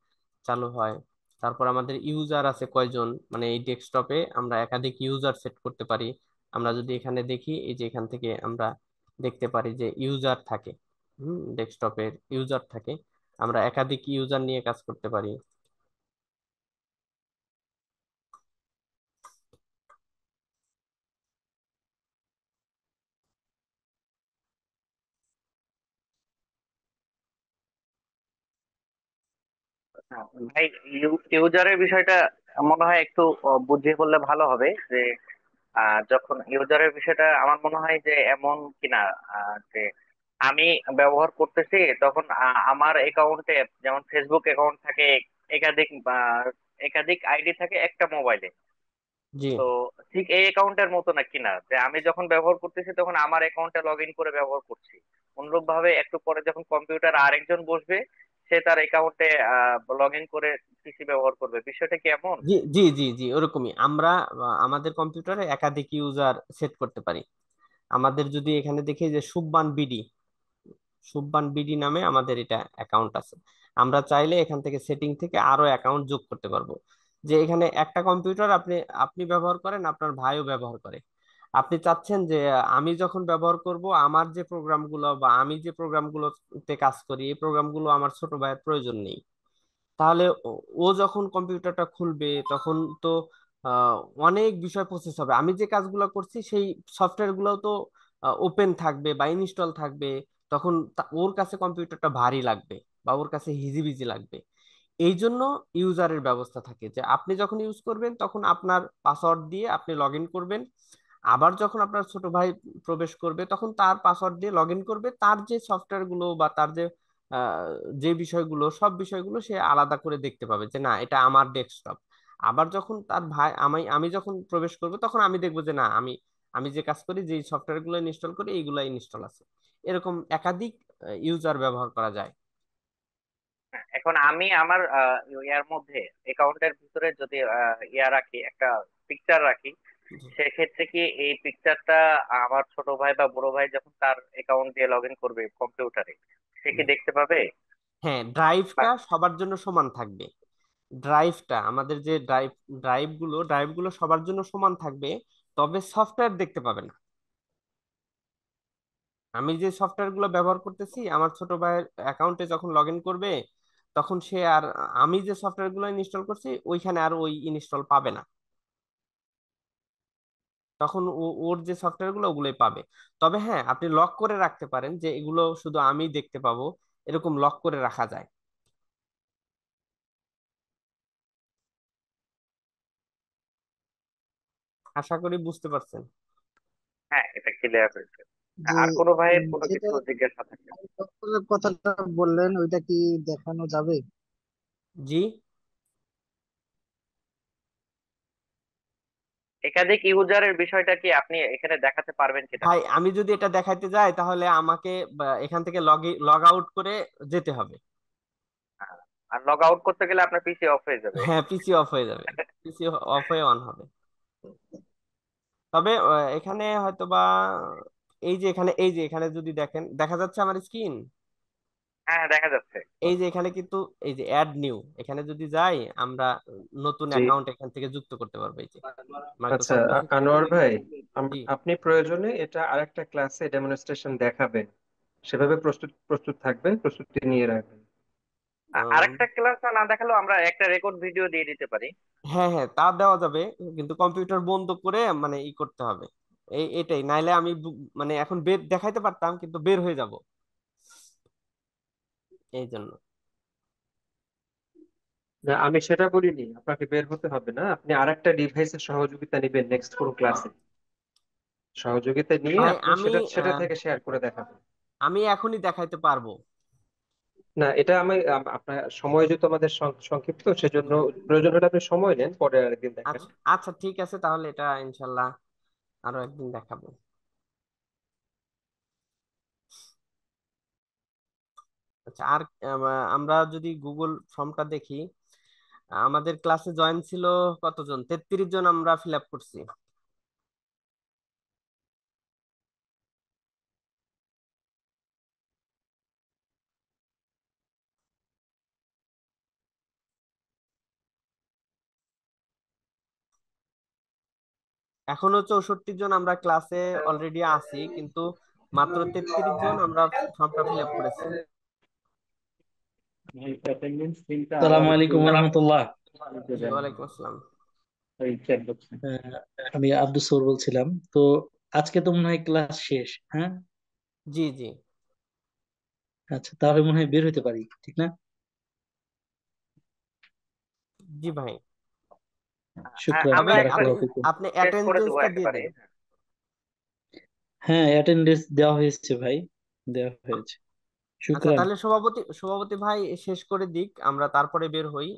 S7: চালু হয়। তারপর আমাদের ইউজার আছে কয়জন, মানে এই ডেস্কটপে আমরা একাধিক ইউজার সেট করতে পারি। আমরা যদি এখানে দেখি, এই যে এখান থেকে আমরা দেখতে পারি যে ইউজার থাকে, ডেস্কটপের ইউজার থাকে, আমরা একাধিক ইউজার নিয়ে কাজ করতে পারি।
S1: হ্যাঁ, ভাই, ইউজারের বিষয়টা মনে হয় একটু বুঝিয়ে বললে ভালো হবে। যে যখন ইউজারের বিষয়টা আমার মনে হয় যে এমন কিনা, যে আমি ব্যবহার করতেছি, তখন আমার অ্যাকাউন্টে যেমন ফেসবুক অ্যাকাউন্ট থাকে একাধিক, একাধিক আইডি থাকে একটা মোবাইলে।
S7: জি
S1: তো ঠিক এই অ্যাকাউন্টের মতো না কিনা, যে আমি যখন ব্যবহার করতেছি তখন আমার অ্যাকাউন্টে লগ ইন করে ব্যবহার করছি, অনুরূপ ভাবে একটু পরে যখন কম্পিউটার আরেকজন বসবে, সে তার অ্যাকাউন্টে লগ ইন করে পিসি ব্যবহার করবে। বিষয়টা কি এমন?
S7: জি জি জি জি, ওরকমই আমরা আমাদের কম্পিউটারে একাধিক ইউজার সেট করতে পারি। আমাদের যদি এখানে দেখি যে সুব্বান বিডি নামে আমাদের এটা অ্যাকাউন্ট আছে, আমরা চাইলে এখান থেকে সেটিং থেকে আরো অ্যাকাউন্ট যোগ করতে পারবো। যে এখানে একটা কম্পিউটার আপনি আপনি ব্যবহার করেন, আপনার ভাইও ব্যবহার করে। আপনি চাচ্ছেন যে আমি যখন ব্যবহার করব, আমার যে প্রোগ্রামগুলো বা আমি যে প্রোগ্রামগুলোতে কাজ করি, এই প্রোগ্রামগুলো আমার ছোট ভাইয়ের প্রয়োজন নেই। তাহলে ও যখন কম্পিউটারটা খুলবে তখন তো আহ, অনেক বিষয় প্রসেস হবে। আমি যে কাজগুলো করছি সেই সফটওয়্যার গুলো তো ওপেন থাকবে বা ইনস্টল থাকবে। তখন ওর কাছে কম্পিউটারটা ভারী লাগবে বা ওর কাছে হিজিবিজি লাগবে। এই জন্য ইউজারের ব্যবস্থা থাকে যে আপনি যখন ইউজ করবেন তখন আপনার পাসওয়ার্ড দিয়ে আপনি লগ ইন করবেন। আবার যখন আপনার ছোট ভাই প্রবেশ করবে তখন তার পাসওয়ার্ড দিয়ে লগ ইন করবে। তার যে সফটওয়্যার গুলো বা তার যে আহ, যে বিষয়গুলো, সব বিষয়গুলো সে আলাদা করে দেখতে পাবে যে না, এটা আমার ডেস্কটপ। আবার যখন তার ভাই, আমি আমি যখন প্রবেশ করবো তখন আমি দেখবো যে না, আমি আমি যে কাজ করি, যে সফটওয়্যার গুলো ইনস্টল করি, এইগুলো ইনস্টল আছে। এরকম একাধিক ইউজার ব্যবহার করা যায়।
S1: হ্যাঁ, এখন আমি আমার ইয়ার মধ্যে অ্যাকাউন্টের ভিতরে যদি ইয়া রাখি, একটা পিকচার রাখি,
S7: জি
S1: সেক্ষেত্রে কি এই পিকচারটা আমার ছোট ভাই বা বড় ভাই যখন তার অ্যাকাউন্ট দিয়ে লগ ইন করবে কম্পিউটারে, সে কি
S7: জি।
S1: দেখতে পাবে?
S7: হ্যাঁ,
S1: বা
S7: ড্রাইভটা সবার জন্য সমান থাকবে। ড্রাইভটা আমাদের যে ড্রাইভগুলো সবার জন্য সমান থাকবে। তবে সফটওয়্যার দেখতে পাবে না। আমি যে সফটওয়্যার গুলো ব্যবহার করতেছি, আমার ছোট ভাইয়ের অ্যাকাউন্টে যখন লগ ইন করবে তখন সে আর আমি যে সফটওয়্যার গুলো ইনস্টল করছি ওইখানে আর ওই ইনস্টল পাবে না। তখন ওর যে সফটওয়্যার গুলো ওগুলোই পাবে। তবে হ্যাঁ, আপনি লক করে রাখতে পারেন যে এগুলো শুধু আমি দেখতে পাবো, এরকম লক করে রাখা যায়। আশা করি বুঝতে পারছেন।
S1: হ্যাঁ, এটা ক্লিয়ার হয়েছে।
S8: যে
S1: আর কোনো ভাইয়ের কোনো
S8: যেটা
S1: কিছু জিজ্ঞাসা থাকলে?
S8: সফটওয়্যারের কথাটা বললেন ওইটা কি দেখানো যাবে?
S7: জি
S1: একাধিক ইউজারের বিষয়টা কি আপনি এখানে দেখাতে পারবেন কিনা?
S7: ভাই, আমি যদি এটা দেখাইতে যাই তাহলে আমাকে এখান থেকে লগ আউট করে যেতে হবে।
S1: হ্যাঁ, আর লগ আউট করতে গেলে আপনার পিসি অফ হয়ে যাবে।
S7: হ্যাঁ, পিসি অফ হয়ে যাবে। পিসি অফ হয়ে অন হবে। তবে এখানে হয়তোবা এই যে এখানে যদি দেখেন, দেখা যাচ্ছে আমার স্ক্রিন।
S1: হ্যাঁ, হ্যাঁ, দেখা যাচ্ছে।
S7: এই যে এখানে কিন্তু, এই যে অ্যাড নিউ, এখানে যদি যাই আমরা নতুন
S6: জি।
S7: অ্যাকাউন্ট এখান থেকে যুক্ত করতে পারবো। এই যে
S6: আচ্ছা,
S7: মাইক্রোসফট অফিস।
S6: আনোয়ার ভাই,
S7: জি
S6: আপনি প্রয়োজনে এটা আরেকটা ক্লাসে ডেমনস্ট্রেশন দেখাবেন। সেভাবে প্রস্তুত প্রস্তুত থাকবেন, প্রস্তুতি নিয়ে রাখবেন।
S7: আম,
S1: আরেকটা ক্লাস না দেখালেও আমরা একটা রেকর্ড ভিডিও দিয়ে দিতে পারি।
S7: হ্যাঁ হ্যাঁ, তা দেওয়া যাবে, কিন্তু কম্পিউটার বন্ধ করে মানে ই করতে হবে। এটাই, নাইলে আমি মানে এখন বের দেখাইতে পারতাম কিন্তু বের হয়ে যাব, এই জন্য।
S6: না, আমি সেটা বলিনি, আপনাকে বের হতে হবে না, আপনি আরেকটা ডিভাইসের সহযোগিতা নেবেন নেক্সট কোন ক্লাসে, সহযোগিতা নিয়ে
S7: ভাই
S6: আপনি
S7: আমি
S6: সেটা সেটা
S7: আহ,
S6: থেকে শেয়ার করে দেখাবেন।
S7: আমি এখনই দেখাইতে পারবো।
S6: না, এটা আমি আপনার সময় যেহেতু আমাদের সংক্ষিপ্ত, সেজন্য প্রয়োজন হলে আপনি সময় নেন, পরে আরেকদিন দেখান।
S7: আচ্ছা আচ্ছা, ঠিক আছে, তাহলে এটা ইনশাল্লাহ আরো একদিন দেখাবো। আচ্ছা, আর আমরা যদি গুগল ফর্মটা দেখি, আমাদের ক্লাসে জয়েন ছিল কতজন? 33 জন আমরা ফিল আপ করছি। এখনো 64 জন আমরা ক্লাসে অলরেডি আছি, কিন্তু মাত্র 33 জন আমরা ফর্মটা ফিল আপ করেছি।
S2: আসসালামু আলাইকুম রহমতুল্লাহ।
S7: জি, ওয়ালাইকুম আসসালাম।
S2: আমি আব্দুল সৌর বলছিলাম। তো আজকে তো মনে হয় ক্লাস শেষ, হ্যাঁ?
S7: জি জি।
S2: আচ্ছা, তাহলে মনে হয় বের হতে পারি, ঠিক না?
S7: জি ভাই।
S1: হ্যাঁ,
S2: শুক্রান,
S1: আমরা
S7: তবে
S1: একটু
S2: বারাকাল্লাহু
S7: আপনি
S2: ফিকুম।
S7: আপনি
S1: শেষ করে দেবো
S7: অ্যাটেন্ডেন্সটা দিয়ে
S1: একেবারে।
S7: দেন।
S2: হ্যাঁ, অ্যাটেন্ডেন্স দেওয়া হয়েছে ভাই, দেওয়া হয়েছে।
S7: আচ্ছা,
S2: শুক্রান।
S7: তাহলে সভাপতি ভাই শেষ করে দিক, আমরা তারপরে বের হই।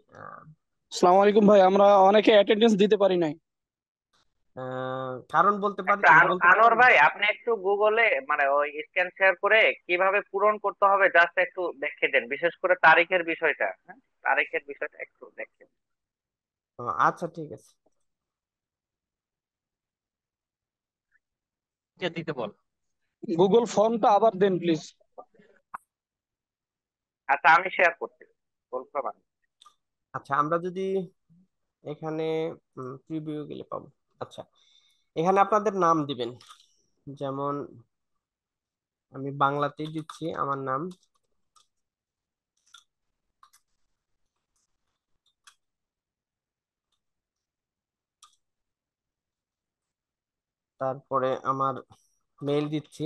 S4: আসসালামু আলাইকুম ভাই, আমরা অনেকে অ্যাটেন্ডেন্স দিতে পারি নাই।
S7: কারণ
S1: একটা
S7: বলতে
S1: আনোয়ার
S7: পারবেন?
S1: ভাই, আপনি একটু গুগলে মানে ওই স্ক্যান শেয়ার করে কিভাবে পূরণ করতে হবে জাস্ট একটু দেখে দেন, বিশেষ করে তারিখের বিষয়টা। হ্যাঁ, তারিখের বিষয়টা একটু দেখেন।
S7: আচ্ছা ঠিক আছে।
S6: দিতে বল।
S4: গুগল ফর্মটা আবার দেন প্লিজ।
S1: আচ্ছা, আমি শেয়ার করছি, বলছিলাম আমি।
S7: আচ্ছা, আমরা যদি এখানে প্রিভিউ গেলে পাবো। আচ্ছা, এখানে আপনাদের নাম দিবেন, যেমন আমি বাংলাতেই দিচ্ছি আমার নাম। তারপরে আমার মেইল দিচ্ছি।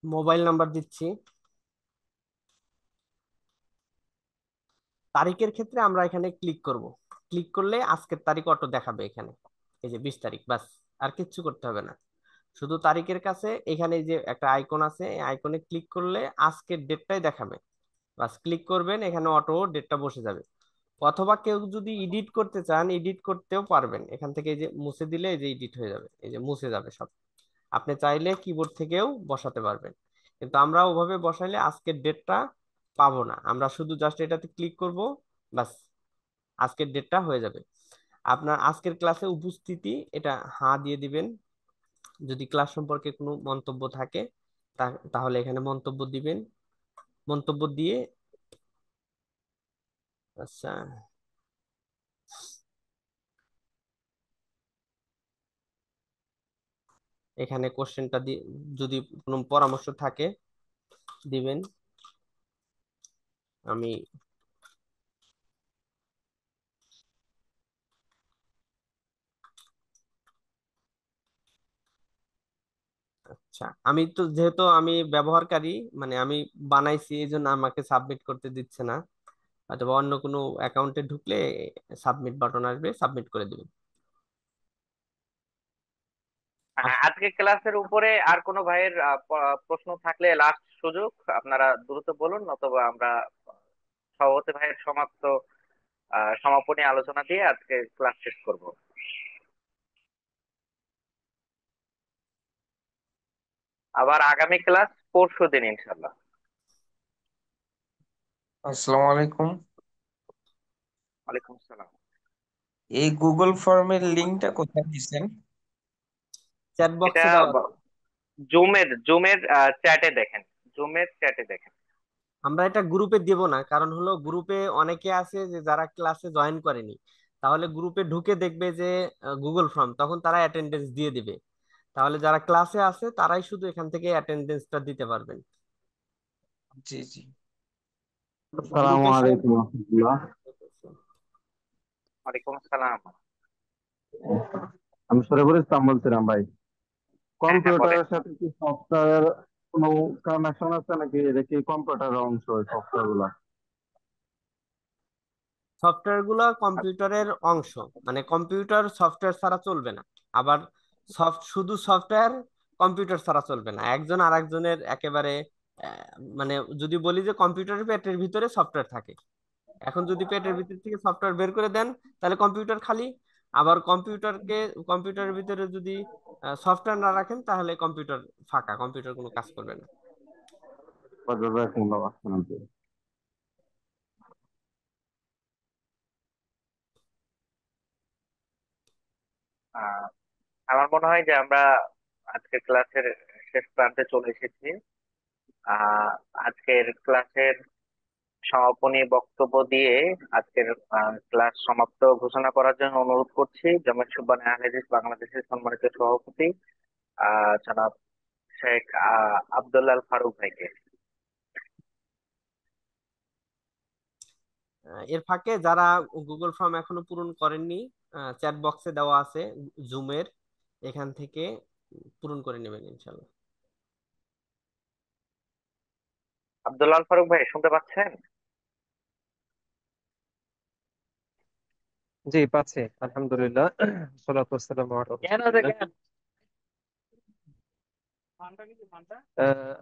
S7: মোবাইল নাম্বার দিচ্ছি। তারিখের ক্ষেত্রে আমরা এখানে ক্লিক করব। ক্লিক করলে আজকের তারিখ অটো দেখাবে এখানে, এই যে 20 তারিখ, বাস। আর কিচ্ছু করতে হবে না, শুধু তারিখের কাছে এখানে এই যে একটা আইকন আছে, এই আইকনে ক্লিক করলে আজকের ডেটটাই দেখাবে। বাস ক্লিক করবেন, এখানে অটো ডেটটা বসে যাবে। অথবা কেউ যদি এডিট করতে চান, এডিট করতেও পারবেন, এখান থেকে এই যে মুছে দিলে এই যে এডিট হয়ে যাবে, এই যে মুছে যাবে সব। আপনি চাইলে কিবোর্ড থেকেও বসাতে পারবেন, কিন্তু আমরা ওভাবে বসাইলে আজকের ডেটটা পাবো না। আমরা শুধু জাস্ট এটাতে ক্লিক করব, বাস আজকের ডেটটা হয়ে যাবে। আপনার আজকের ক্লাসে উপস্থিতি, এটা হ্যাঁ দিয়ে দিবেন। যদি ক্লাস সম্পর্কে কোনো মন্তব্য থাকে তাহলে এখানে মন্তব্য দিবেন। মন্তব্য দিয়ে, আচ্ছা, এখানে কোশ্চেনটা দিয়ে যদি কোনো পরামর্শ থাকে দিবেন। আমি, আচ্ছা, আমি তো যেহেতু আমি ব্যবহারকারী, মানে আমি বানাইছি, এই জন্য আমাকে সাবমিট করতে দিচ্ছে না। অথবা অন্য কোনো অ্যাকাউন্টে ঢুকলে সাবমিট বাটন আসবে, সাবমিট করে দিবেন।
S1: হ্যাঁ,
S7: আস-
S1: আজকে ক্লাসের উপরে আর কোনো ভাইয়ের প্রশ্ন থাকলে লাস্ট সুযোগ, আপনারা দ্রুত বলুন, অথবা আমরা সভাপতি ভাইয়ের সমাপনী আলোচনা দিয়ে আজকে ক্লাস শেষ করব। আবার আগামী ক্লাস পরশু দিন ইনশাল্লাহ।
S9: আসসালামু আলাইকুম।
S1: ওয়ালাইকুম আসসালাম।
S9: এই গুগল ফর্মের লিংকটা কোথায় দিচ্ছেন?
S7: চ্যাট
S1: এটা
S7: বক্সে দেওয়া।
S1: জুমের চ্যাটে দেখেন, জুমের চ্যাটে দেখেন।
S7: আমরা এটা গ্রুপে দিব না, কারণ হলো গ্রুপে অনেকে আছে যে যারা ক্লাসে জয়েন করেনি, তাহলে গ্রুপে ঢুকে দেখবে যে গুগল ফর্ম, তখন তারা অ্যাটেন্ডেন্স দিয়ে দিবে। তাহলে যারা ক্লাসে আছে তারাই শুধু এখান থেকে অ্যাটেন্ডেন্সটা দিতে পারবেন।
S9: জি জি।
S3: আসসালামু
S7: গ্রুপে সব।
S3: আলাইকুম রহমতুল্লাহ।
S1: ওয়ালাইকুম আসসালাম।
S3: আমি সরিফুল ইসলাম বলছিলাম ভাই।
S1: হ্যাঁ হ্যাঁ, বলেন।
S3: কম্পিউটারের সাথে কি সফটওয়্যার কোনো কানেকশন আছে নাকি, এটা কি কম্পিউটারের অংশ সফটওয়্যার গুলা?
S7: সফটওয়্যার গুলো কম্পিউটারের অংশ, মানে কম্পিউটার সফটওয়্যার ছাড়া চলবে না। আবার শুধু সফটওয়্যার কম্পিউটার ছাড়া চলবে না, একজন আরেকজনের একেবারে আহ, মানে যদি বলি যে কম্পিউটারের পেটের ভিতরে সফটওয়্যার থাকে, এখন যদি পেটের ভিতর থেকে সফটওয়্যার বের করে দেন তাহলে কম্পিউটার খালি। আবার কম্পিউটারের ভিতরে যদি সফটওয়্যার না রাখেন তাহলে কম্পিউটার ফাঁকা, কম্পিউটার কোনো কাজ করবে না।
S3: জাযাকুমুল্লাহ খাইরান।
S1: আহ, আমার মনে হয় যে আমরা আজকের ক্লাসের শেষ প্রান্তে চলে এসেছি। আহ আজকের ক্লাসের সমাপনী বক্তব্য দিয়ে আজকের ক্লাস সমাপ্ত ঘোষণা করার জন্য অনুরোধ করছি জামাত সুবহান আহলে হাদিস বাংলাদেশের সম্মানিত সভাপতি জনাব শেখ আব্দুল্লাহ আল ফারুক ভাইকে।
S7: এর ফাঁকে যারা গুগল ফর্ম এখনো পূরণ করেননি, চ্যাট বক্সে দেওয়া আছে জুমের, এখান থেকে পূরণ করে নেবেন ইনশাল্লাহ।
S1: আব্দুল্লাহ আল ফারুক ভাই শুনতে পাচ্ছেন?
S6: জি, পাচ্ছি, আলহামদুলিল্লাহ। সালাতু ওয়াসসালামু আলা রাসূলিল্লাহ।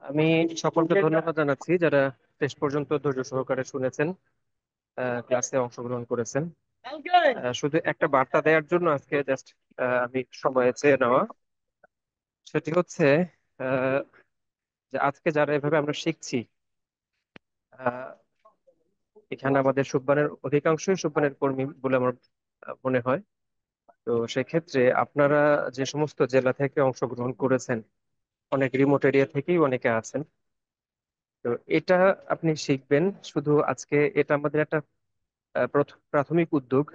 S6: আমি সকলকে ধন্যবাদ জানাচ্ছি যারা শেষ পর্যন্ত ধৈর্য সহকারে শুনেছেন, ক্লাসে অংশগ্রহণ করেছেন। শুধু একটা বার্তা দেওয়ার জন্য আজকে জাস্ট আমি সময় চেয়ে নেওয়া, সেটি হচ্ছে আহ, যে আজকে যারা এভাবে আমরা শিখছি, আহ, এখানে আমাদের সুবহানের অধিকাংশই সুবহানের কর্মী বলে আমার মনে হয়। তো সেক্ষেত্রে আপনারা যে সমস্ত জেলা থেকে অংশগ্রহণ করেছেন, অনেক রিমোট এরিয়া থেকেই অনেকে আছেন। তো এটা আপনি শিখবেন। শুধু আজকে এটা আমাদের একটা প্রাথমিক উদ্যোগ।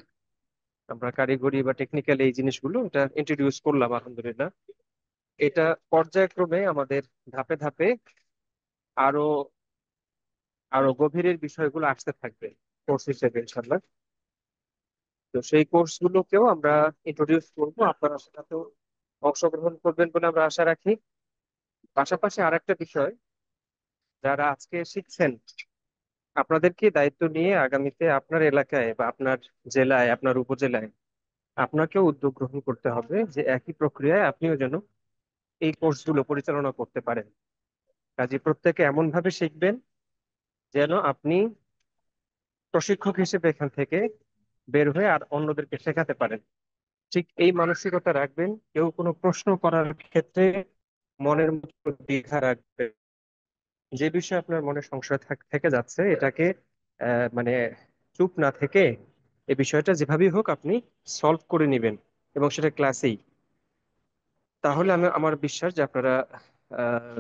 S6: আমরা কারিগরি বা টেকনিক্যাল এই জিনিসগুলো এটা ইন্ট্রোডিউস করলাম, আলহামদুলিল্লাহ। এটা পর্যায়ক্রমে আমাদের ধাপে ধাপে আরো আরো গভীরের বিষয়গুলো আসতে থাকবে কোর্স হিসেবে, ইনশাল্লাহ। তো সেই কোর্সগুলোকেও আমরা ইন্ট্রোডিউস করবো, আপনারা সেটাতেও অংশগ্রহণ করবেন বলে আমরা আশা রাখি। পাশাপাশি আরেকটা বিষয়, যারা আজকে শিখছেন, আপনাদেরকে দায়িত্ব নিয়ে আগামীতে আপনার এলাকায় বা আপনার জেলায়, আপনার উপজেলায় আপনাকেও উদ্যোগ গ্রহণ করতে হবে যে একই প্রক্রিয়ায় আপনিও যেন এই কোর্সগুলো পরিচালনা করতে পারেন। কাজে প্রত্যেকে এমন ভাবে শিখবেন যেন আপনি প্রশিক্ষক হিসেবে এখান থেকে বের হয়ে আর অন্যদেরকে শেখাতে পারেন। ঠিক এই মানসিকতা রাখবেন। কেউ কোনো প্রশ্ন করার ক্ষেত্রে মনের মধ্যে দ্বিধা রাখবেন। যে বিষয়ে আপনার মনে সংশয় থেকে যাচ্ছে, এটাকে মানে চুপ না থেকে এই বিষয়টা যেভাবেই হোক আপনি সলভ করে নেবেন, এবং সেটা ক্লাসেই। তাহলে আমার বিশ্বাস যে আপনারা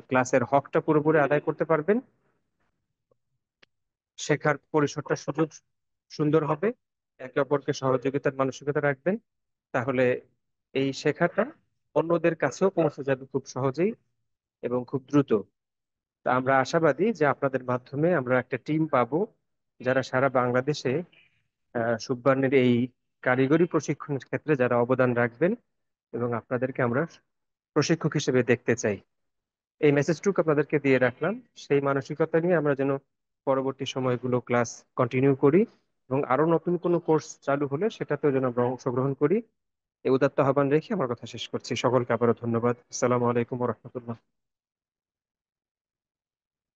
S6: ক্লাসের হকটা পুরোপুরি আদায় করতে পারবেন, শেখার পরিসরটা সুযোগ সুন্দর হবে, একে অপরকে সহযোগিতার মানসিকতা রাখবেন। তাহলে এই শেখাটা অন্যদের কাছেও পৌঁছে যাবে খুব সহজেই এবং খুব দ্রুত। তা আমরা আশাবাদী যে আপনাদের মাধ্যমে আমরা একটা টিম পাবো যারা সারা বাংলাদেশে সুবহানের এই কারিগরি প্রশিক্ষণের ক্ষেত্রে যারা অবদান রাখবেন, এবং আপনাদেরকে আমরা প্রশিক্ষক হিসেবে দেখতে চাই। এই মেসেজটুকু আপনাদেরকে দিয়ে রাখলাম। সেই মানসিকতা নিয়ে আমরা যেন পরবর্তী সময়গুলো ক্লাস কন্টিনিউ করি, এবং আরো নতুন কোনো কোর্স চালু হলে সেটাতেও যেন আমরা অংশগ্রহণ করি। এই উদাত্ত আহ্বান রেখে আমার কথা শেষ করছি। সকলকে আবারও ধন্যবাদ। আসসালামু আলাইকুম রহমতুল্লাহ।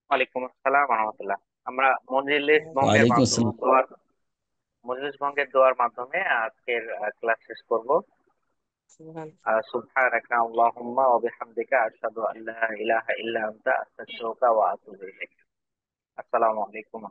S1: ওয়ালাইকুম আসসালাম রহমতুল্লাহ। আমরা
S10: ওয়ালাইকুম আসসালাম।
S1: মজলিস ভঙ্গের দোয়ার মাধ্যমে আজকের ক্লাস শেষ করব। সুবহানাকা আল্লাহুম্মা ওয়া বিহামদিকা আশহাদু আল্লা ইলাহা ইল্লা আনতা আস্তাগফিরুকা ওয়া আতুবু ইলাইক। আসসালামু আলাইকুম।